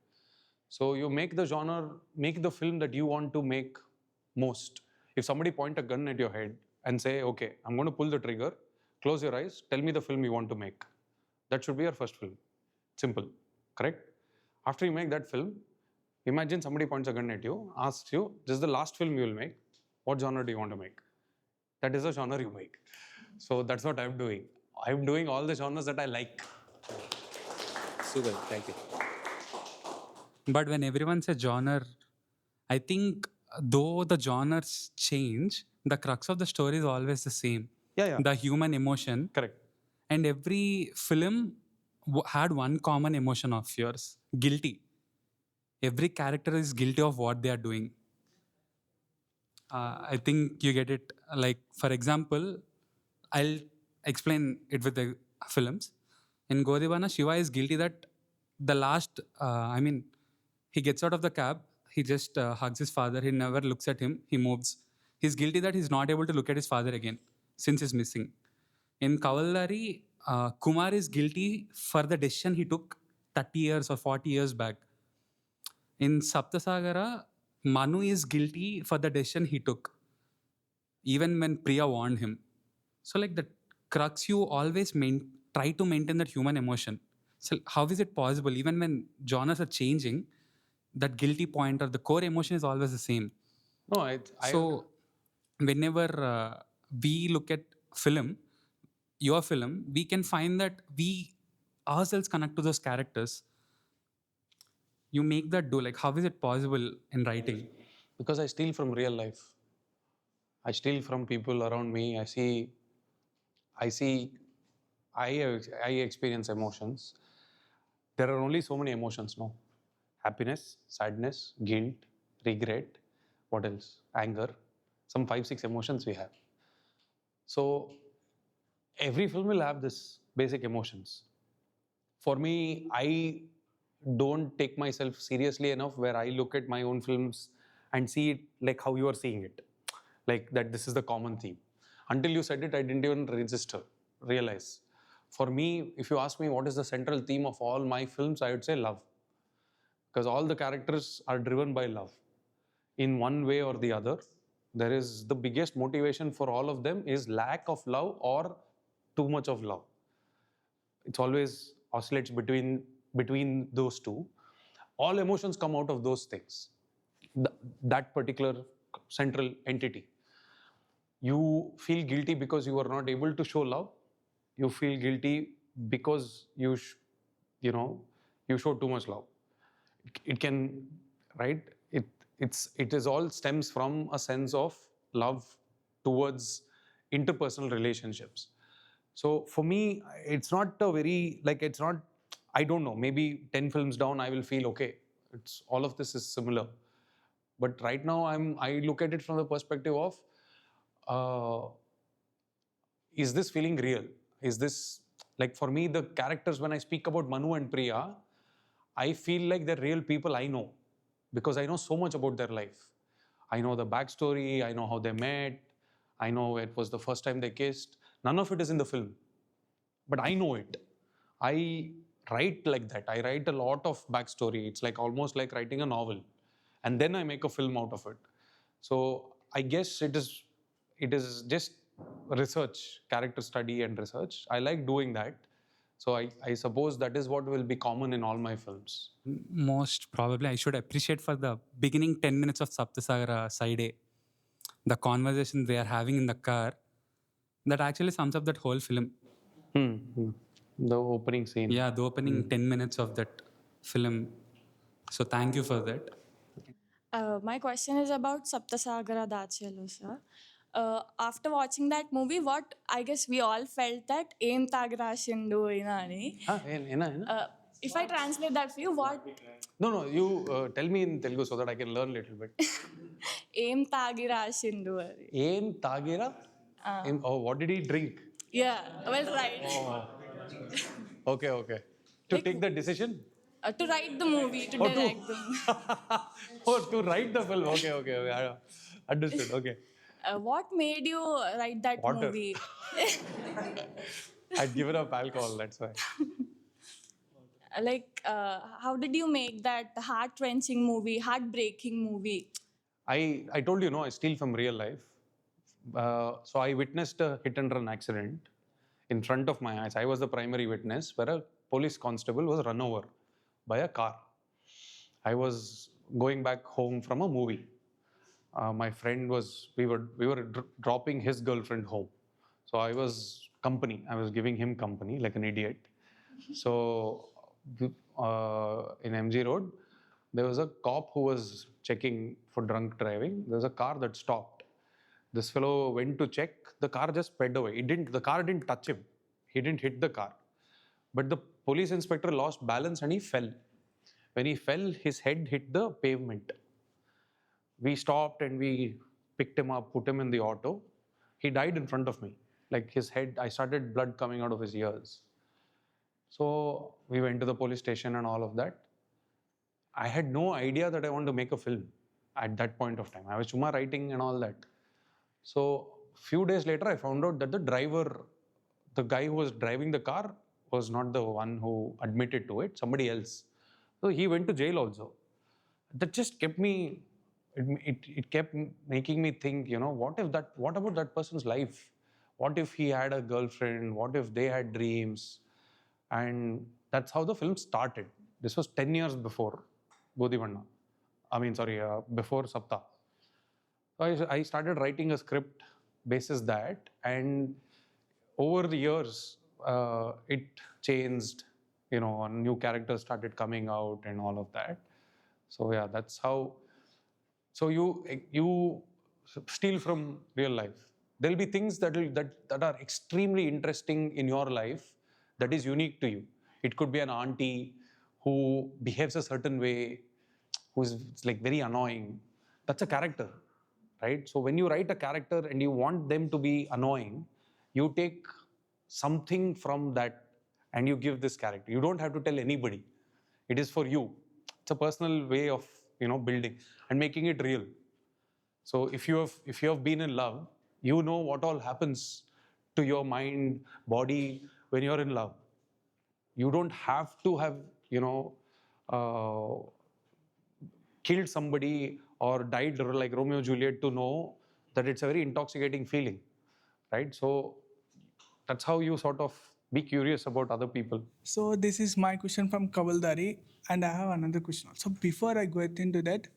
So you make the film that you want to make most. If somebody point a gun at your head and say, okay, I'm going to pull the trigger, close your eyes, tell me the film you want to make. That should be your first film. Simple, correct? After you make that film, imagine somebody points a gun at you, asks you, this is the last film you will make. What genre do you want to make? That is the genre you make. So that's what I'm doing. I'm doing all the genres that I like. Super, thank you. But when everyone says genre, I think though the genres change, the crux of the story is always the same. Yeah. The human emotion. Correct. And every film had one common emotion of yours: guilty. Every character is guilty of what they are doing. I think you get it. Like, for example, I'll explain it with the films. In Godivana, Shiva is guilty that the last, he gets out of the cab, he just hugs his father, he never looks at him, he moves. He's guilty that he's not able to look at his father again since he's missing. In Kavallari, Kumar is guilty for the decision he took 30 years or 40 years back. In Sapta Sagara, Manu is guilty for the decision he took, even when Priya warned him. So, like, the crux, you always try to maintain that human emotion. So, how is it possible, even when genres are changing, that guilty point or the core emotion is always the same? No, So, whenever we look at your film, we can find that we ourselves connect to those characters. You make that do, like, how is it possible in writing? Because I steal from real life. I steal from people around me. I experience emotions. there are only so many emotions, no? Happiness, sadness, guilt, regret, what else? Anger, some 5, 6 emotions we have. So every film will have this basic emotions. For me, I don't take myself seriously enough where I look at my own films and see it like how you are seeing it. Like that this is the common theme. Until you said it, I didn't even realize. For me, if you ask me what is the central theme of all my films, I would say love. Because all the characters are driven by love in one way or the other. There is the biggest motivation for all of them is lack of love or too much of love. It's always oscillates between those two. All emotions come out of those things. That particular central entity. You feel guilty because you are not able to show love. You feel guilty because you know you show too much love. It can, right? It is all stems from a sense of love towards interpersonal relationships. So for me, it's not a very like it's not. I don't know. Maybe 10 films down, I will feel okay. It's all of this is similar. But right now, I look at it from the perspective of, uh, is this feeling real? Is this like for me the characters when I speak about Manu and Priya, I feel like they're real people I know because I know so much about their life. I know the backstory. I know how they met. I know it was the first time they kissed. None of it is in the film, but I know it. I write like that. I write a lot of backstory. It's like almost like writing a novel, and then I make a film out of it. So I guess it is just research, character study, and research. I like doing that. So I suppose that is what will be common in all my films. Most probably, I should appreciate for the beginning 10 minutes of Sapta Sagara side A, the conversation they are having in the car, that actually sums up that whole film. The opening scene. Yeah, the opening 10 minutes of that film. So thank you for that. My question is about Sapta Sagaralu Dhaati, sir. After watching that movie, what I guess we all felt that Aim Tagrashindu Inani. If I translate that for you, what No, you tell me in Telugu so that I can learn a little bit. Aim Tagrashindu? Aim Tagira? Oh, what did he drink? Yeah, well, right. Oh, okay. To Like, take the decision? To write the movie, to Oh, direct the movie. Oh, to write the film. Okay. Understood. Okay. What made you write that Water. movie? I'd given up alcohol, that's why. How did you make that heart-wrenching movie, heartbreaking movie? I told you, no, I steal from real life. So I witnessed a hit and run accident in front of my eyes. I was the primary witness where a police constable was run over by a car. I was going back home from a movie. My friend was, we were dropping his girlfriend home. So I was company. I was giving him company like an idiot. So in MG Road, there was a cop who was checking for drunk driving. There was a car that stopped. This fellow went to check. The car just sped away. The car didn't touch him. He didn't hit the car. But the police inspector lost balance and he fell. When he fell, his head hit the pavement. We stopped and we picked him up, put him in the auto. He died in front of me. Like his head, I started blood coming out of his ears. So we went to the police station and all of that. I had no idea that I want to make a film at that point of time. I was chuma writing and all that. So few days later, I found out that the guy who was driving the car was not the one who admitted to it, somebody else. So he went to jail also. That just kept me, it kept making me think, what about that person's life? What if he had a girlfriend? What if they had dreams? And that's how the film started. This was 10 years before Godivanna. Before Sapta. So I started writing a script basis that, and over the years, it changed. New characters started coming out and all of that. So yeah, that's how. So you steal from real life. There'll be things that are extremely interesting in your life that is unique to you. It could be an auntie who behaves a certain way, who's like very annoying. That's a character, right? So when you write a character and you want them to be annoying, you take something from that and you give this character. You don't have to tell anybody. It is for you. It's a personal way of building and making it real. So if you have been in love, you know what all happens to your mind, body when you're in love. You don't have to have uh, killed somebody or died like Romeo and Juliet to know that it's a very intoxicating feeling, right? So that's how you sort of be curious about other people. So this is my question from Kavaldari, and I have another question. So before I go into that,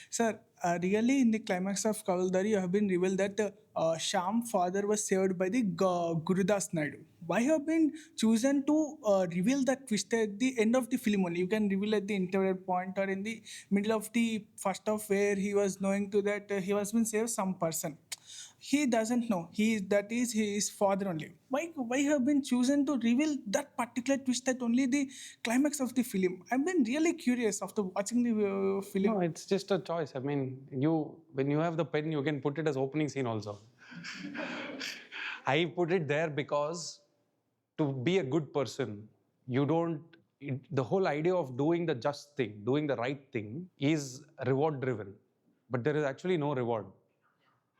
sir, really in the climax of Kavaldari, you have been revealed that Shyam father was saved by the Gurudas Naidu. Why have been chosen to reveal that twist at the end of the film only? You can reveal at the interval point or in the middle of the first half where he was knowing to that he was been saved some person. He doesn't know that is his father only. Why have been chosen to reveal that particular twist at only the climax of the film? I've been really curious after watching the film. No, it's just a choice. I mean, when you have the pen, you can put it as opening scene also. I put it there because to be a good person, you don't. The whole idea of doing the just thing, doing the right thing, is reward driven, but there is actually no reward.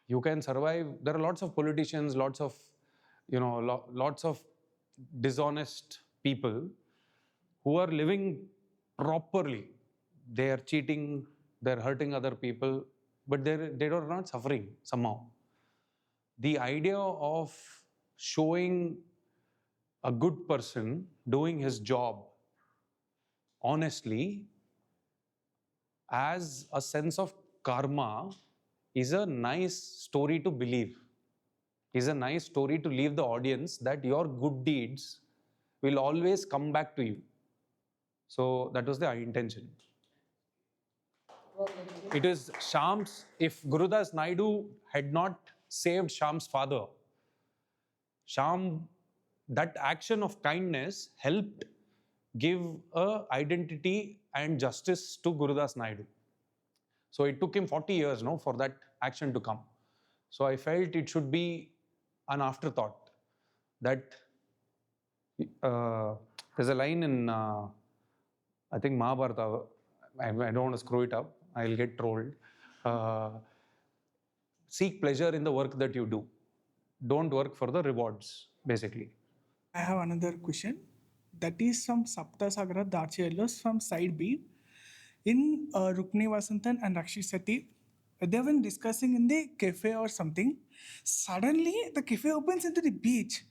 You can survive. There are lots of politicians, lots of lots of dishonest people who are living properly. They are cheating, they're hurting other people, but they are not suffering somehow. The idea of showing a good person doing his job honestly as a sense of karma is a nice story to believe. Is a nice story to leave the audience that your good deeds will always come back to you. So that was the intention. It is Shyam's. If Gurudas Naidu had not saved Shyam's father, Shyam, that action of kindness helped give a identity and justice to Gurudas Naidu. So it took him 40 years, no, for that action to come. So I felt it should be an afterthought. That there's a line in I think Mahabharata. I don't want to screw it up. I'll get trolled. Uh, Seek pleasure in the work that you do. Don't work for the rewards, basically. I have another question. That is from Sapta Sagaralu Dhaati from side B. In Rukmini Vasantan and Rakshi Seti, they've been discussing in the cafe or something. Suddenly, the cafe opens into the beach.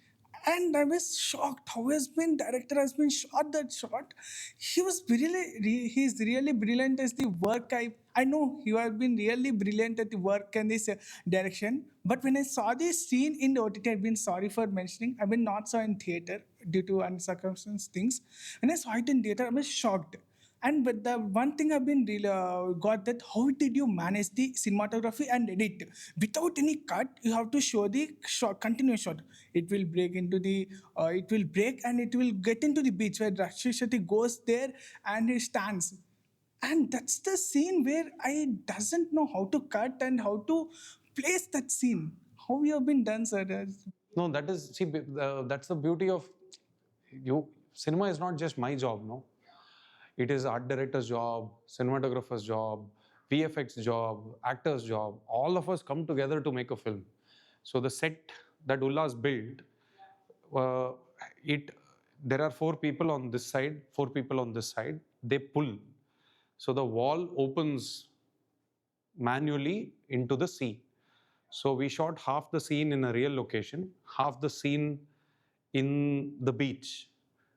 And I was shocked how director has been shot that shot. He's really brilliant as the work. I know he has been really brilliant at the work and this direction. But when I saw this scene in the OTT, I've been sorry for mentioning. I've been not saw in theater due to uncircumstances things. When I saw it in theater, I was shocked. And but the one thing I've been really got that how did you manage the cinematography and edit without any cut? You have to show the shot, continuous shot. It will break into the, it will break and it will get into the beach where Rakshi Shetty goes there and he stands. And that's the scene where I doesn't know how to cut and how to place that scene. How you have been done, sir? No, that is, see, that's the beauty of you. Cinema is not just my job, no. It is art director's job, cinematographer's job, VFX job, actor's job. All of us come together to make a film. So the set that Ullas built, uh, it there are 4 people on this side, 4 people on this side. They pull. So the wall opens manually into the sea. So we shot half the scene in a real location, half the scene in the beach,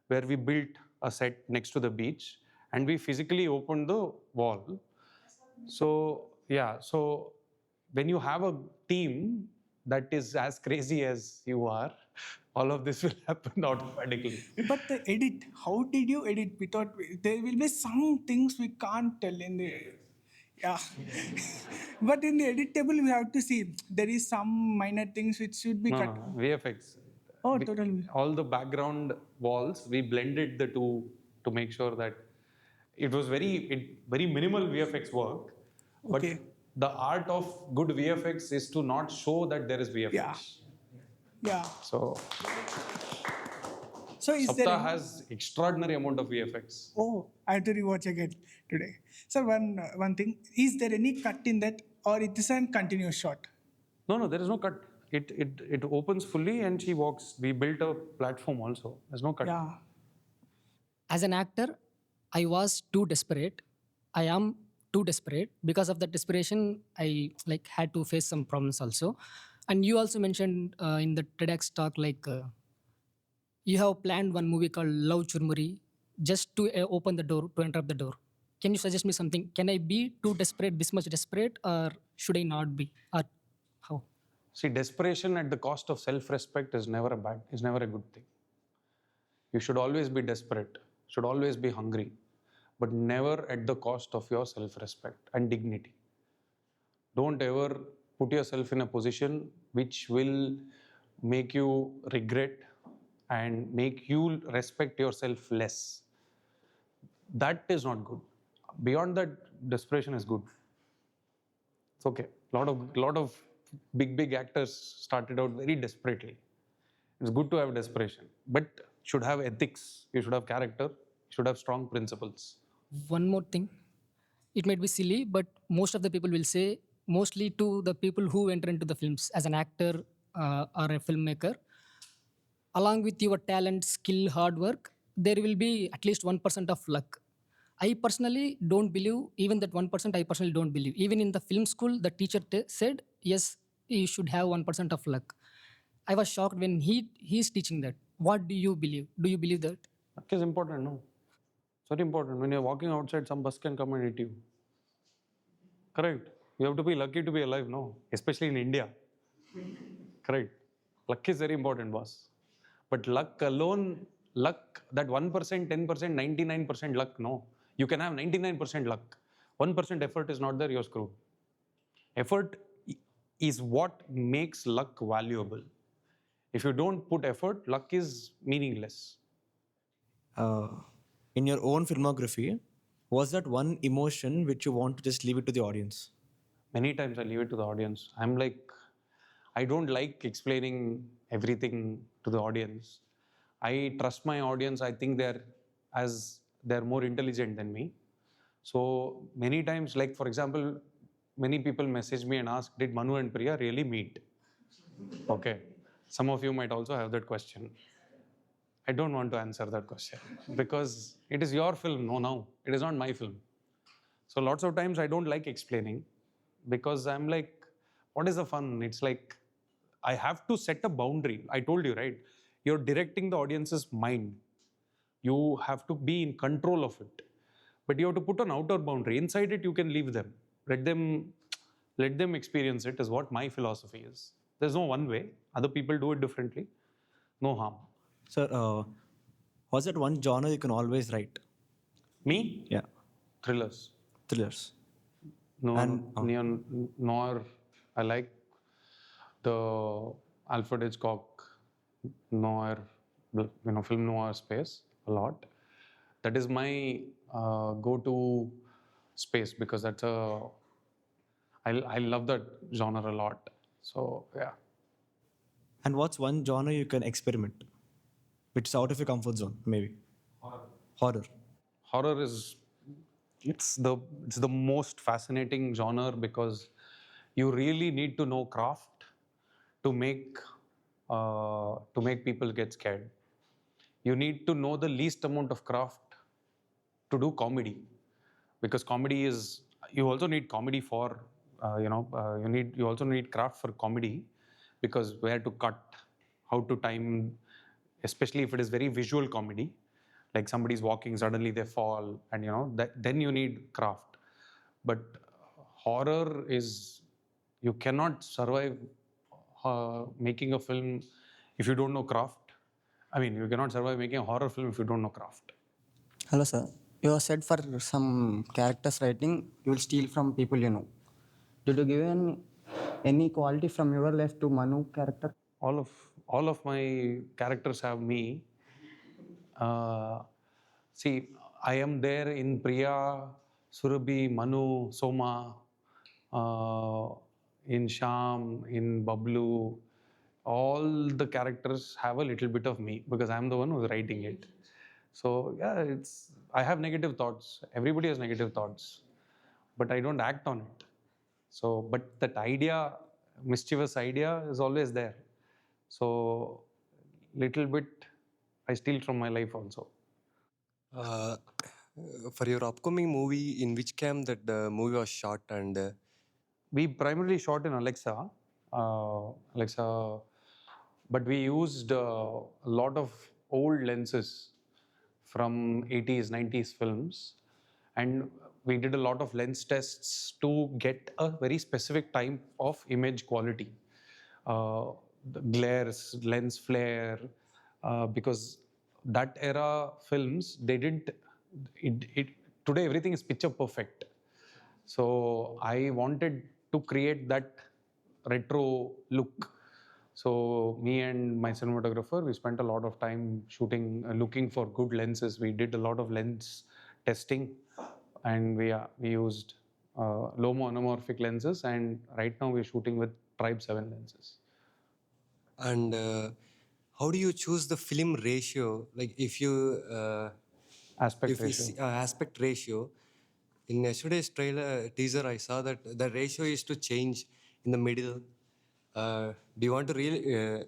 where we built a set next to the beach and we physically opened the wall. So, yeah, so when you have a team that is as crazy as you are, all of this will happen automatically. But the edit, how did you edit without? There will be some things we can't tell in the. Yeah. But in the edit table, we have to see there is some minor things which should be cut. No, VFX. Oh, totally. All the background walls, we blended the two to make sure that it was very minimal VFX work. But Okay. the art of good VFX is to not show that there is VFX. Yeah. Yeah. So So is there Sapta any... has extraordinary amount of VFX. Oh, I have to rewatch again today. So one thing, is there any cut in that, or it is a continuous shot? No, there is no cut. It opens fully and she walks. We built a platform also. There's no cut. Yeah. As an actor, I was too desperate. I am too desperate. Because of that desperation, I like had to face some problems also. And you also mentioned in the TEDx talk you have planned one movie called Love Churmuri just to open the door, to enter the door. Can you suggest me something? Can I be too desperate, this much desperate, or should I not be? Or how? See, desperation at the cost of self-respect is never a good thing. You should always be desperate, should always be hungry, but never at the cost of your self-respect and dignity. Don't ever put yourself in a position which will make you regret and make you respect yourself less. That is not good. Beyond that, desperation is good. It's okay. Lot of big actors started out very desperately. It's good to have desperation, but should have ethics. You should have character. You should have strong principles. One more thing. It might be silly, but most of the people will say, mostly to the people who enter into the films as an actor or a filmmaker, along with your talent, skill, hard work, there will be at least 1% of luck. I personally don't believe, even that 1%, I personally don't believe. Even in the film school, the teacher said, yes, you should have 1% of luck. I was shocked when he's teaching that. What do you believe? Do you believe that? Luck is important, no? It's very important. When you're walking outside, some bus can come and hit you. Correct. You have to be lucky to be alive, no? Especially in India. Correct. Luck is very important, boss. But luck alone, that 1%, 10%, 99% luck, no. You can have 99% luck. 1% effort is not there, you're screwed. Effort is what makes luck valuable. If you don't put effort, luck is meaningless. In your own filmography, was that one emotion which you want to just leave it to the audience? Many times I leave it to the audience. I don't like explaining everything to the audience. I trust my audience. I think they're more intelligent than me. So many times, like for example, many people message me and ask, did Manu and Priya really meet? Okay. Some of you might also have that question. I don't want to answer that question because it is your film, no, now. It is not my film. So lots of times I don't like explaining because I'm like, what is the fun? It's like, I have to set a boundary. I told you, right? You're directing the audience's mind. You have to be in control of it. But you have to put an outer boundary. Inside it, you can leave them. Let them experience it, is what my philosophy is. There's no one way. Other people do it differently. No harm. Sir, was it one genre you can always write? Me? Yeah. Thrillers. Thrillers. Neon noir. I like the Alfred Hitchcock noir, film noir space a lot. That is my go-to space because I love that genre a lot. So yeah. And what's one genre you can experiment, which is out of your comfort zone, maybe? Horror. Horror is it's the most fascinating genre because you really need to know craft to make people get scared. You need to know the least amount of craft to do comedy, because comedy is, you also need comedy for you also need craft for comedy, because where to cut, how to time, especially if it is very visual comedy, like somebody's walking, suddenly they fall, and then you need craft. But horror is, you cannot survive making a film if you don't know craft. I mean, you cannot survive making a horror film if you don't know craft. Hello, sir. You have said for some characters writing, you will steal from people you know. Did you give any quality from your life to Manu character? All of my characters have me. See, I am there in Priya, Surabhi, Manu, Soma, in Sham, in Bablu. All the characters have a little bit of me because I'm the one who's writing it. So yeah, I have negative thoughts. Everybody has negative thoughts, but I don't act on it. So, but that idea, mischievous idea, is always there. So, little bit I steal from my life also. Uh, for your upcoming movie, in which camp that the movie was shot and We primarily shot in Alexa, but we used a lot of old lenses from 80s, 90s films, and we did a lot of lens tests to get a very specific type of image quality. The glares, lens flare, because that era films, they didn't, today everything is picture perfect. So I wanted to create that retro look. So me and my cinematographer, we spent a lot of time shooting, looking for good lenses. We did a lot of lens testing, and we used low monomorphic lenses. And right now we're shooting with Tribe 7 lenses. and how do you choose the film ratio? Like if you Aspect if you ratio. see, aspect ratio in yesterday's trailer teaser, I saw that the ratio is to change in the middle. Do you want to really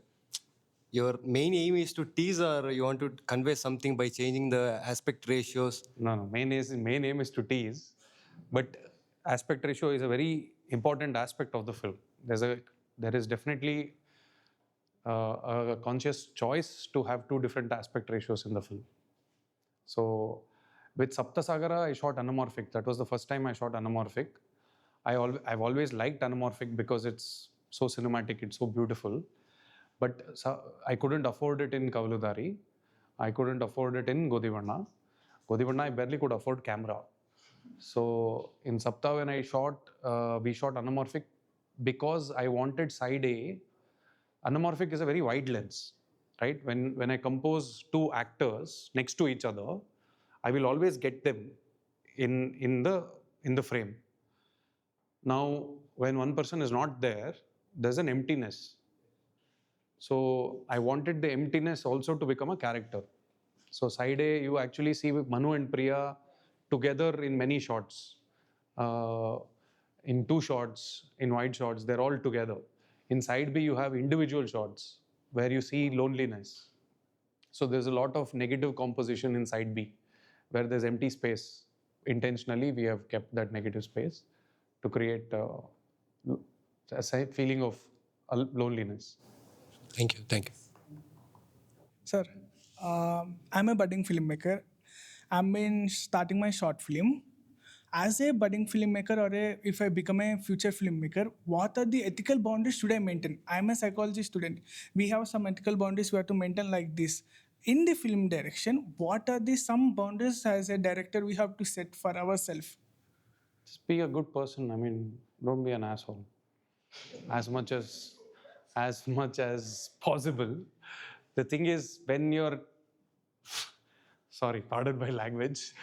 your main aim is to tease, or you want to convey something by changing the aspect ratios? No. Main aim is to tease, but aspect ratio is a very important aspect of the film. There is definitely a conscious choice to have two different aspect ratios in the film. So with Sapta Sagara, I shot anamorphic. That was the first time I shot anamorphic. I've always liked anamorphic because it's so cinematic, it's so beautiful. But I couldn't afford it in Kavaludari. I couldn't afford it in Godivanna. Godivanna, I barely could afford camera. So in Sapta, when I shot, we shot anamorphic because I wanted side A. Anamorphic is a very wide lens, right? When I compose two actors next to each other, I will always get them in the frame. Now, when one person is not there, there's an emptiness. So I wanted the emptiness also to become a character. So side A, you actually see Manu and Priya together in many shots. In two shots, in wide shots, they're all together. In side B, you have individual shots where you see loneliness. So there's a lot of negative composition in side B, where there's empty space. Intentionally, we have kept that negative space to create a feeling of loneliness. Thank you. Thank you. Sir, I'm a budding filmmaker. I've been starting my short film. As a budding filmmaker, if I become a future filmmaker, what are the ethical boundaries should I maintain? I'm a psychology student. We have some ethical boundaries we have to maintain like this. In the film direction, what are the some boundaries as a director we have to set for ourselves? Just be a good person. I mean, don't be an asshole. As much as possible. The thing is, when you're sorry, pardon my language.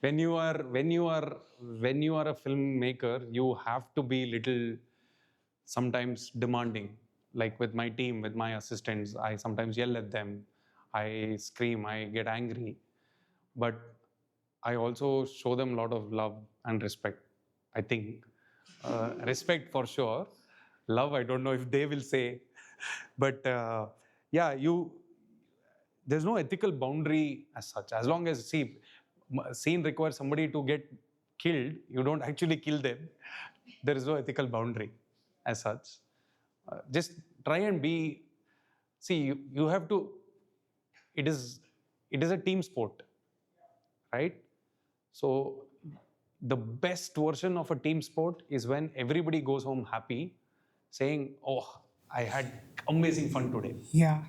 when you are a filmmaker, you have to be little sometimes demanding. Like with my team, with my assistants, I sometimes yell at them, I scream, I get angry. But I also show them a lot of love and respect. I think respect for sure. Love, I don't know if they will say, but yeah, there's no ethical boundary as such. As long as scene requires somebody to get killed, you don't actually kill them. There is no ethical boundary as such. Just try and be. See, you have to. It is a team sport, right? So the best version of a team sport is when everybody goes home happy, saying, "Oh, I had amazing fun today." Yeah.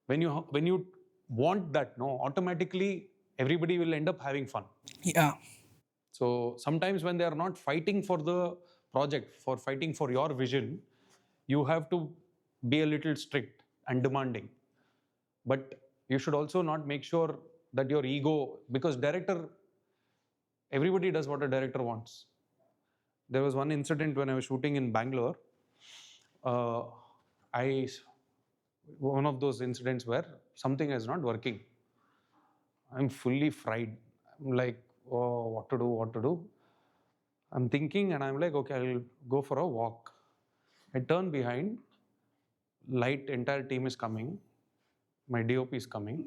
When you want that, no, automatically everybody will end up having fun. Yeah. So sometimes when they are not fighting for the project, for fighting for your vision, you have to be a little strict and demanding. But you should also not make sure that your ego, because director, everybody does what a director wants. There was one incident when I was shooting in Bangalore. One of those incidents where something is not working. I'm fully fried. I'm like, oh, what to do, what to do. I'm thinking and I'm like, okay, I'll go for a walk. I turn behind, light, entire team is coming. My DOP is coming.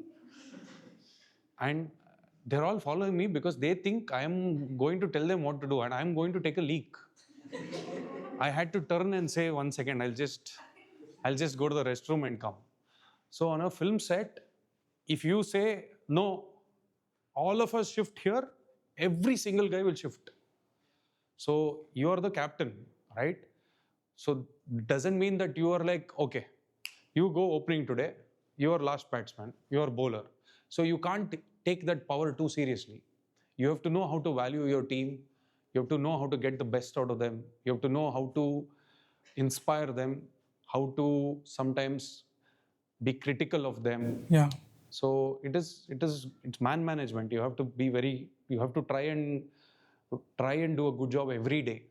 And they're all following me because they think I'm going to tell them what to do and I'm going to take a leak. I had to turn and say, 1 second, I'll just go to the restroom and come. So on a film set, if you say, no, all of us shift here, every single guy will shift. So you are the captain, right? So doesn't mean that you are like, okay, you go opening today, you are last batsman, you are bowler. So you can't take that power too seriously. You have to know how to value your team. You have to know how to get the best out of them. You have to know how to inspire them, how to sometimes be critical of them. Yeah. So it's man management. You have to be you have to try and do a good job every day.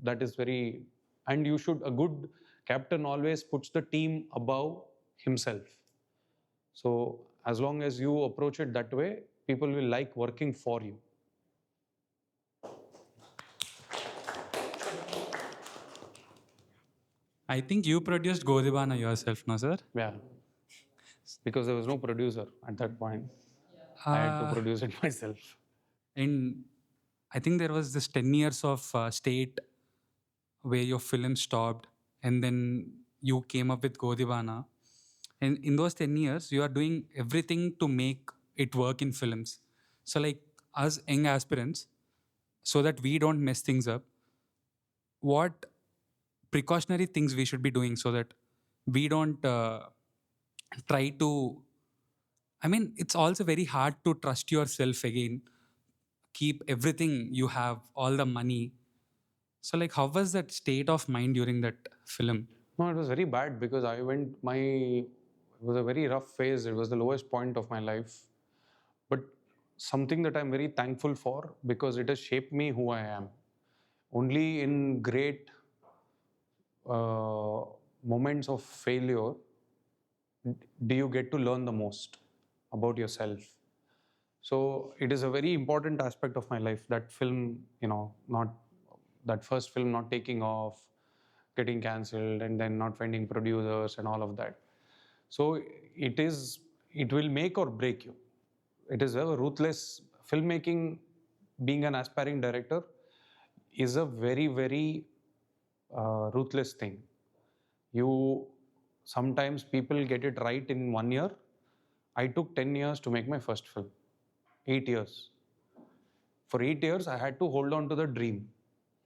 That is very, and a good captain always puts the team above himself. So as long as you approach it that way, people will like working for you. I think you produced Godibana yourself, no, sir? Yeah. Because there was no producer at that point. I had to produce it myself. And I think there was this 10 years of state where your film stopped and then you came up with Godibana. And in those 10 years, you are doing everything to make it work in films. So like us young aspirants, so that we don't mess things up, what precautionary things we should be doing so that we don't try to, I mean, it's also very hard to trust yourself again, keep everything you have, all the money. So like, how was that state of mind during that film? No, it was very bad because it was a very rough phase. It was the lowest point of my life. But something that I'm very thankful for because it has shaped me who I am. Only in great moments of failure do you get to learn the most about yourself. So it is a very important aspect of my life, that film, not that first film not taking off, getting cancelled, and then not finding producers and all of that. So it will make or break you. It is a ruthless filmmaking. Being an aspiring director is a very, very ruthless thing. Sometimes people get it right in 1 year. I took 10 years to make my first film. 8 years. For 8 years, I had to hold on to the dream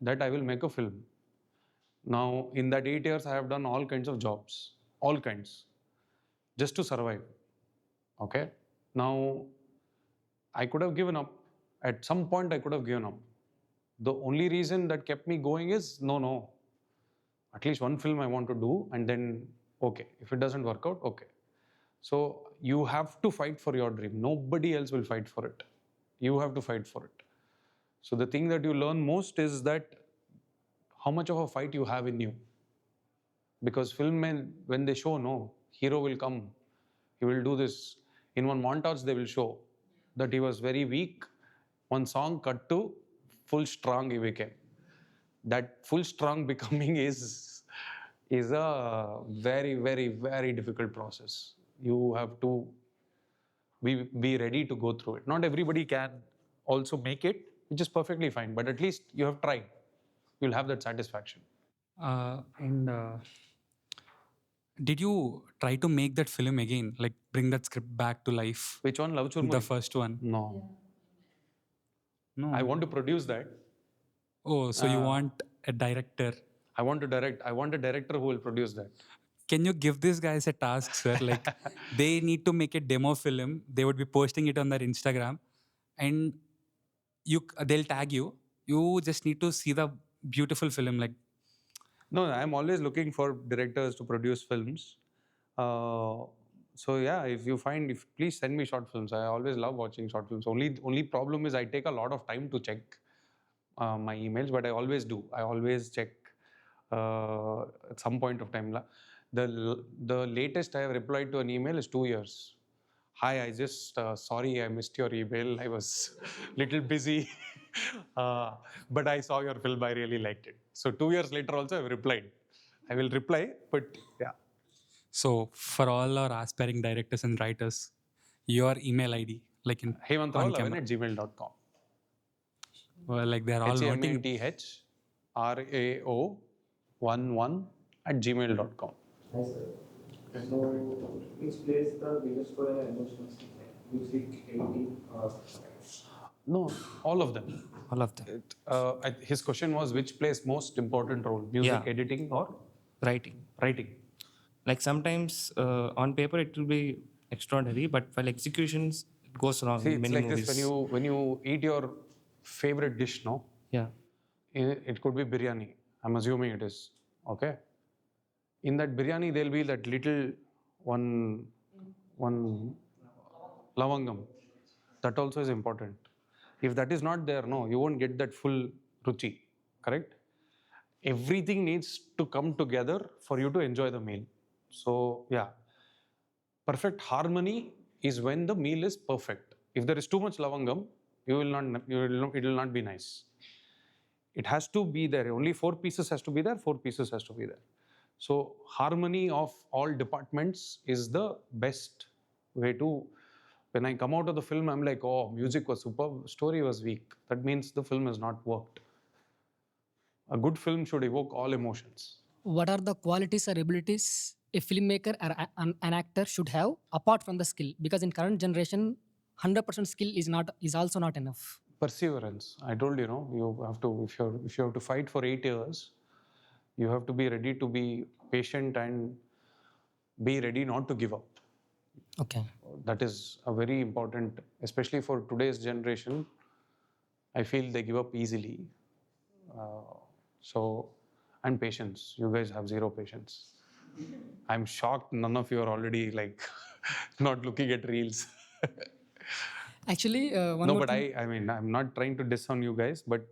that I will make a film. Now, in that 8 years, I have done all kinds of jobs, all kinds, just to survive. Okay? Now, I could have given up. At some point, I could have given up. The only reason that kept me going is no, at least one film I want to do, and then, okay, if it doesn't work out, okay. So you have to fight for your dream. Nobody else will fight for it. You have to fight for it. So the thing that you learn most is that how much of a fight you have in you. Because film men, when they show, no, hero will come, he will do this. In one montage, they will show that he was very weak. One song cut to full strong he became. That full strong becoming is a very, very, very difficult process. You have to be ready to go through it. Not everybody can also make it, which is perfectly fine, but at least you have tried. You'll have that satisfaction. And did you try to make that film again, like bring that script back to life? Which one? Love Churmuri? The first one. No. No. I want to produce that. Oh, so you want a director? I want to direct. I want a director who will produce that. Can you give these guys a task, sir? Like, they need to make a demo film. They would be posting it on their Instagram, and they'll tag you. You just need to see the beautiful film. Like, no, I'm always looking for directors to produce films. So yeah, if you find, if please send me short films. I always love watching short films. Only problem is I take a lot of time to check my emails, but I always do. I always check at some point of time. The latest I have replied to an email is 2 years. Hi, I just sorry I missed your email. I was little busy, but I saw your film. I really liked it. So 2 years later also I've replied. I will reply, but yeah. So for all our aspiring directors and writers, your email ID, like in Hemanth Rao on 11 camera, at gmail.com. well, like they're all noting. Hemanth Rao 11 at gmail.com. Hi, sir. So, which plays the biggest role in emotions? Music, editing, or No, all of them. All of them. His question was which plays most important role, music, Yeah. editing, or Writing. writing? Like sometimes on paper it will be extraordinary, but while executions it goes wrong See, in it's many like movies. this when you eat your favorite dish, no? Yeah. It could be biryani. I'm assuming it is. Okay. In that biryani, there'll be that little one lavangam. That also is important. If that is not there, no, you won't get that full ruchi. Correct? Everything needs to come together for you to enjoy the meal. So yeah, perfect harmony is when the meal is perfect. If there is too much lavangam, it will not be nice. It has to be there. Only 4 pieces has to be there. 4 pieces has to be there. So harmony of all departments is the best way to. When I come out of the film, I'm like, oh, music was superb, story was weak. That means the film has not worked. A good film should evoke all emotions. What are the qualities or abilities a filmmaker or an actor should have apart from the skill? Because in current generation, 100% skill is also not enough. Perseverance. I told you, no, you have to, if you have to fight for 8 years, you have to be ready to be patient and be ready not to give up. Okay. That is a very important, especially for today's generation. I feel they give up easily. So, and patience. You guys have zero patience. I'm shocked none of you are already like not looking at reels. Actually, one No, more but thing. I mean, I'm not trying to diss on you guys, but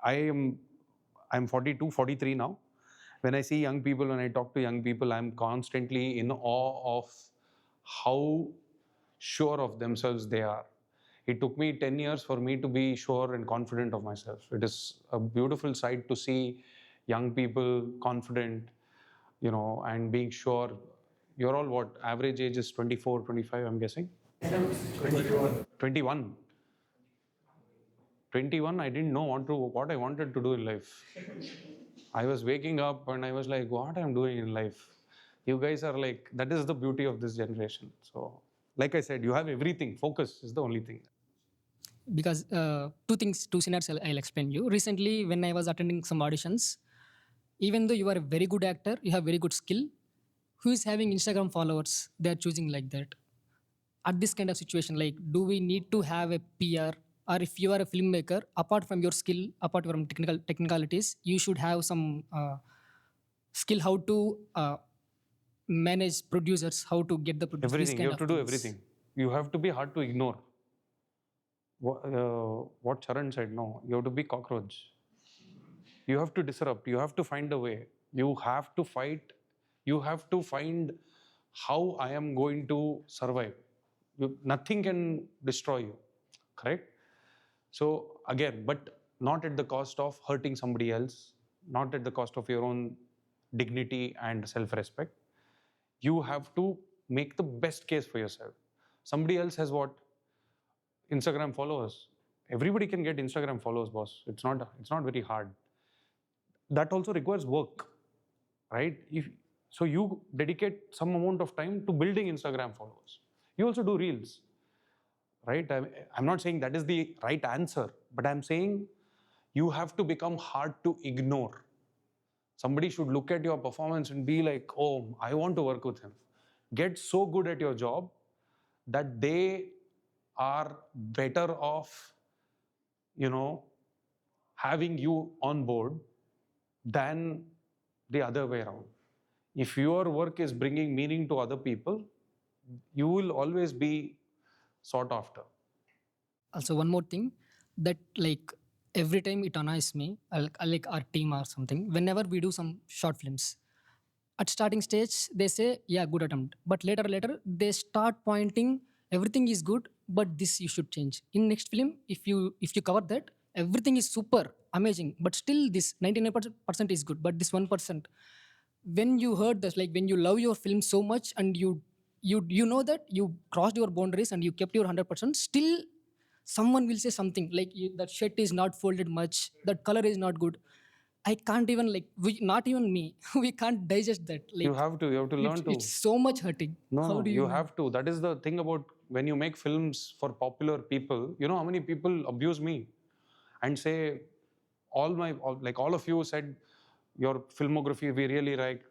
I'm 42, 43 now. When I see young people, when I talk to young people, I'm constantly in awe of how sure of themselves they are. It took me 10 years for me to be sure and confident of myself. It is a beautiful sight to see young people confident, and being sure. You're all what? Average age is 24, 25, I'm guessing? 21. 21, I didn't know what I wanted to do in life. I was waking up and I was like, what I'm doing in life? You guys are like, that is the beauty of this generation. So, like I said, you have everything. Focus is the only thing. Because two scenarios I'll explain you. Recently, when I was attending some auditions, even though you are a very good actor, you have very good skill, who is having Instagram followers, they are choosing like that. At this kind of situation, like, do we need to have a PR? Or if you are a filmmaker, apart from your skill, apart from technicalities, you should have some skill how to manage producers, how to get the produce, these Everything. You kind have of to do things. everything. You have to be hard to ignore. What Charan said, no, you have to be cockroach. You have to disrupt. You have to find a way. You have to fight. You have to find how I am going to survive. Nothing can destroy you, correct? So again, but not at the cost of hurting somebody else, not at the cost of your own dignity and self-respect. You have to make the best case for yourself. Somebody else has what? Instagram followers. Everybody can get Instagram followers, boss. It's not very hard. That also requires work, right? So you dedicate some amount of time to building Instagram followers. You also do reels, right? I'm not saying that is the right answer, but I'm saying you have to become hard to ignore. Somebody should look at your performance and be like, oh, I want to work with him. Get so good at your job that they are better off, having you on board than the other way around. If your work is bringing meaning to other people, you will always be sought after. Also, one more thing that like every time it annoys me, like our team or something, whenever we do some short films, at starting stage they say, yeah, good attempt, but later they start pointing, everything is good, but this you should change. In next film, if you cover that, everything is super amazing, but still this 99% is good, but this 1%, when you heard this, like when you love your film so much and you know that you crossed your boundaries and you kept your 100%, still someone will say something like that shirt is not folded much, that color is not good. I can't even like not even me we can't digest that. You Like have to learn to. it's so much hurting. How No, do you you have to. That is the thing about when you make films for popular people. You know how many people abuse me and say, all of you said your filmography we really like.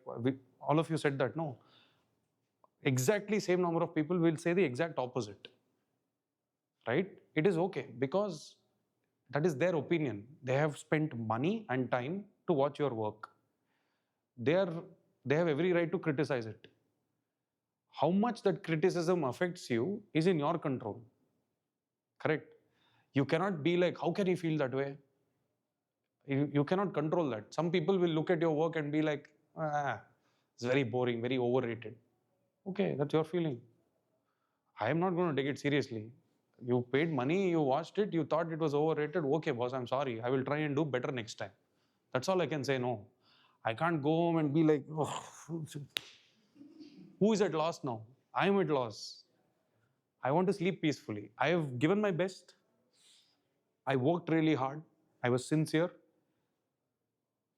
All of you said that. No, exactly same number of people will say the exact opposite. Right? It is okay because that is their opinion. They have spent money and time to watch your work. They are they have every right to criticize it. How much that criticism affects you is in your control. Correct? You cannot be like, how can you feel that way? You cannot control that. Some people will look at your work and be like, it's very boring, very overrated. Okay, that's your feeling. I am not going to take it seriously. You paid money, you watched it, you thought it was overrated. Okay, boss, I'm sorry. I will try and do better next time. That's all I can say. No, I can't go home and be like, oh, who is at loss now? I am at loss. I want to sleep peacefully. I have given my best. I worked really hard. I was sincere.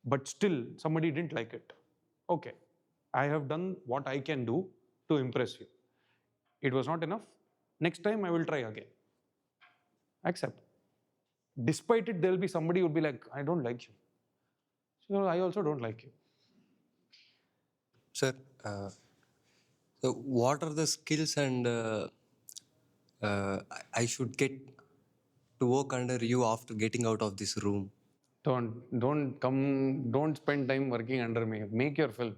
But still, somebody didn't like it. Okay, I have done what I can do to impress you. It was not enough. Next time, I will try again. Accept. Despite it, there will be somebody who will be like, I don't like you. So I also don't like you. Sir, so what are the skills and I should get to work under you after getting out of this room? Don't spend time working under me. Make your film.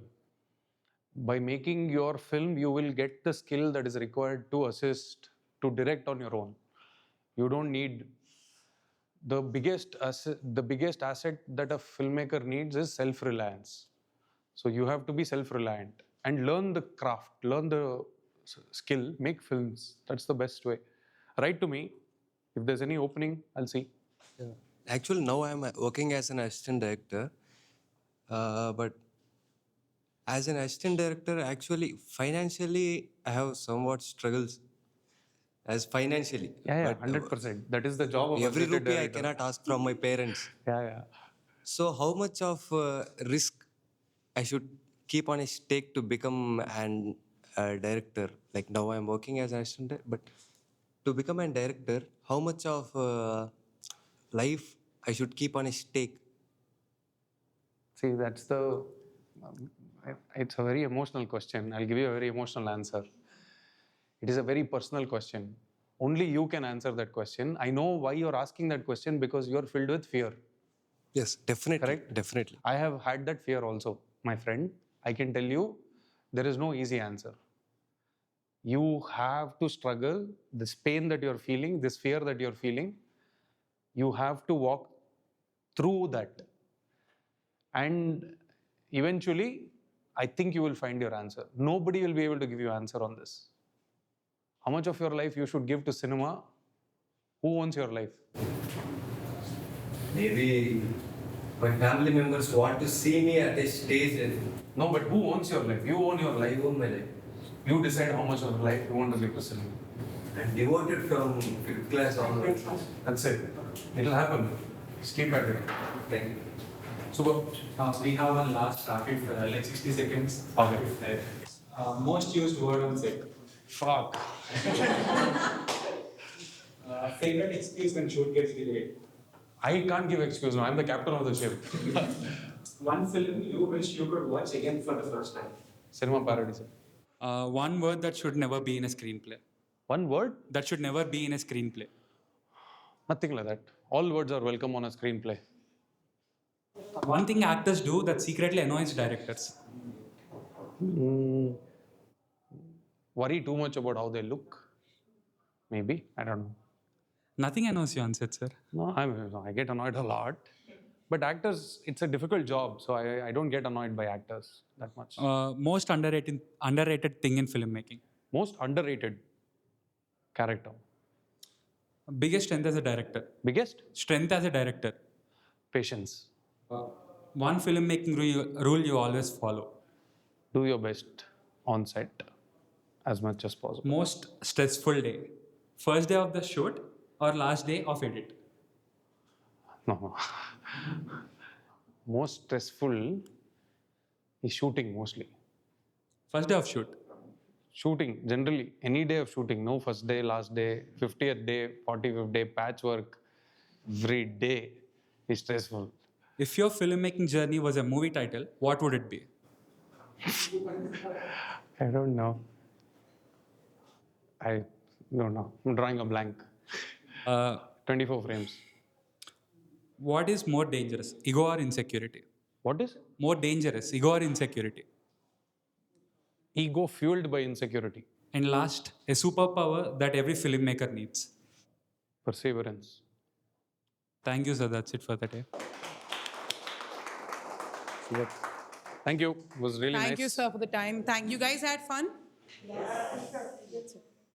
By making your film, you will get the skill that is required to assist, to direct on your own. You don't need the biggest asset that a filmmaker needs is self-reliance. So you have to be self-reliant and learn the craft, learn the skill, make films. That's the best way. Write to me. If there's any opening, I'll see. Yeah. Actually, now I'm working as an assistant director, but as an assistant director, actually, financially, I have somewhat struggles. As financially, Yeah, but 100%. That is the job of every assistant rupee I director. cannot ask from my parents. Yeah. So, how much of risk I should keep on a stake to become an director? Like now, I'm working as an assistant, but to become a director, how much of life I should keep on a stake? See, it's a very emotional question. I'll give you a very emotional answer. It is a very personal question. Only you can answer that question. I know why you're asking that question because you're filled with fear. Yes, definitely. Correct? Definitely. I have had that fear also, my friend. I can tell you there is no easy answer. You have to struggle. This pain that you're feeling, this fear that you're feeling, you have to walk through that. And eventually, I think you will find your answer. Nobody will be able to give you answer on this. How much of your life you should give to cinema? Who owns your life? Maybe my family members want to see me at a stage. No, but who owns your life? You own your life. I own my life. You decide how much of life you want to give to cinema. I'm devoted from 5th class onwards. That's it. It'll happen. Just keep at it. Thank you. Super. We have one last rapid, like 60 seconds. Okay. Most used word on set. Fuck. Favorite excuse when shoot gets delayed. I can't give excuse now. I'm the captain of the ship. One film you wish you could watch again for the first time. Cinema parody, sir. One word that should never be in a screenplay. One word? That should never be in a screenplay. Nothing like that. All words are welcome on a screenplay. One thing actors do that secretly annoys directors. Mm, worry too much about how they look. Maybe. I don't know. Nothing annoys you on set, sir. No, I get annoyed a lot. But actors, it's a difficult job. So I don't get annoyed by actors that much. Most underrated thing in filmmaking. Most underrated character. Biggest strength as a director. Biggest? Strength as a director. Patience. One filmmaking rule you always follow. Do your best on set as much as possible. Most stressful day. First day of the shoot or last day of edit? No. Most stressful is shooting mostly. First day of shoot. Shooting, generally, any day of shooting. No first day, last day, 50th day, 45th day, patchwork. Every day is stressful. If your filmmaking journey was a movie title, what would it be? I don't know. I don't know. I'm drawing a blank. 24 frames. What is more dangerous, ego or insecurity? What is? More dangerous, ego or insecurity? Ego fueled by insecurity. And last, a superpower that every filmmaker needs. Perseverance. Thank you, sir. That's it for the day. Thank you. It was really nice. Thank you, sir, for the time. Thank you. Guys had fun? Yes.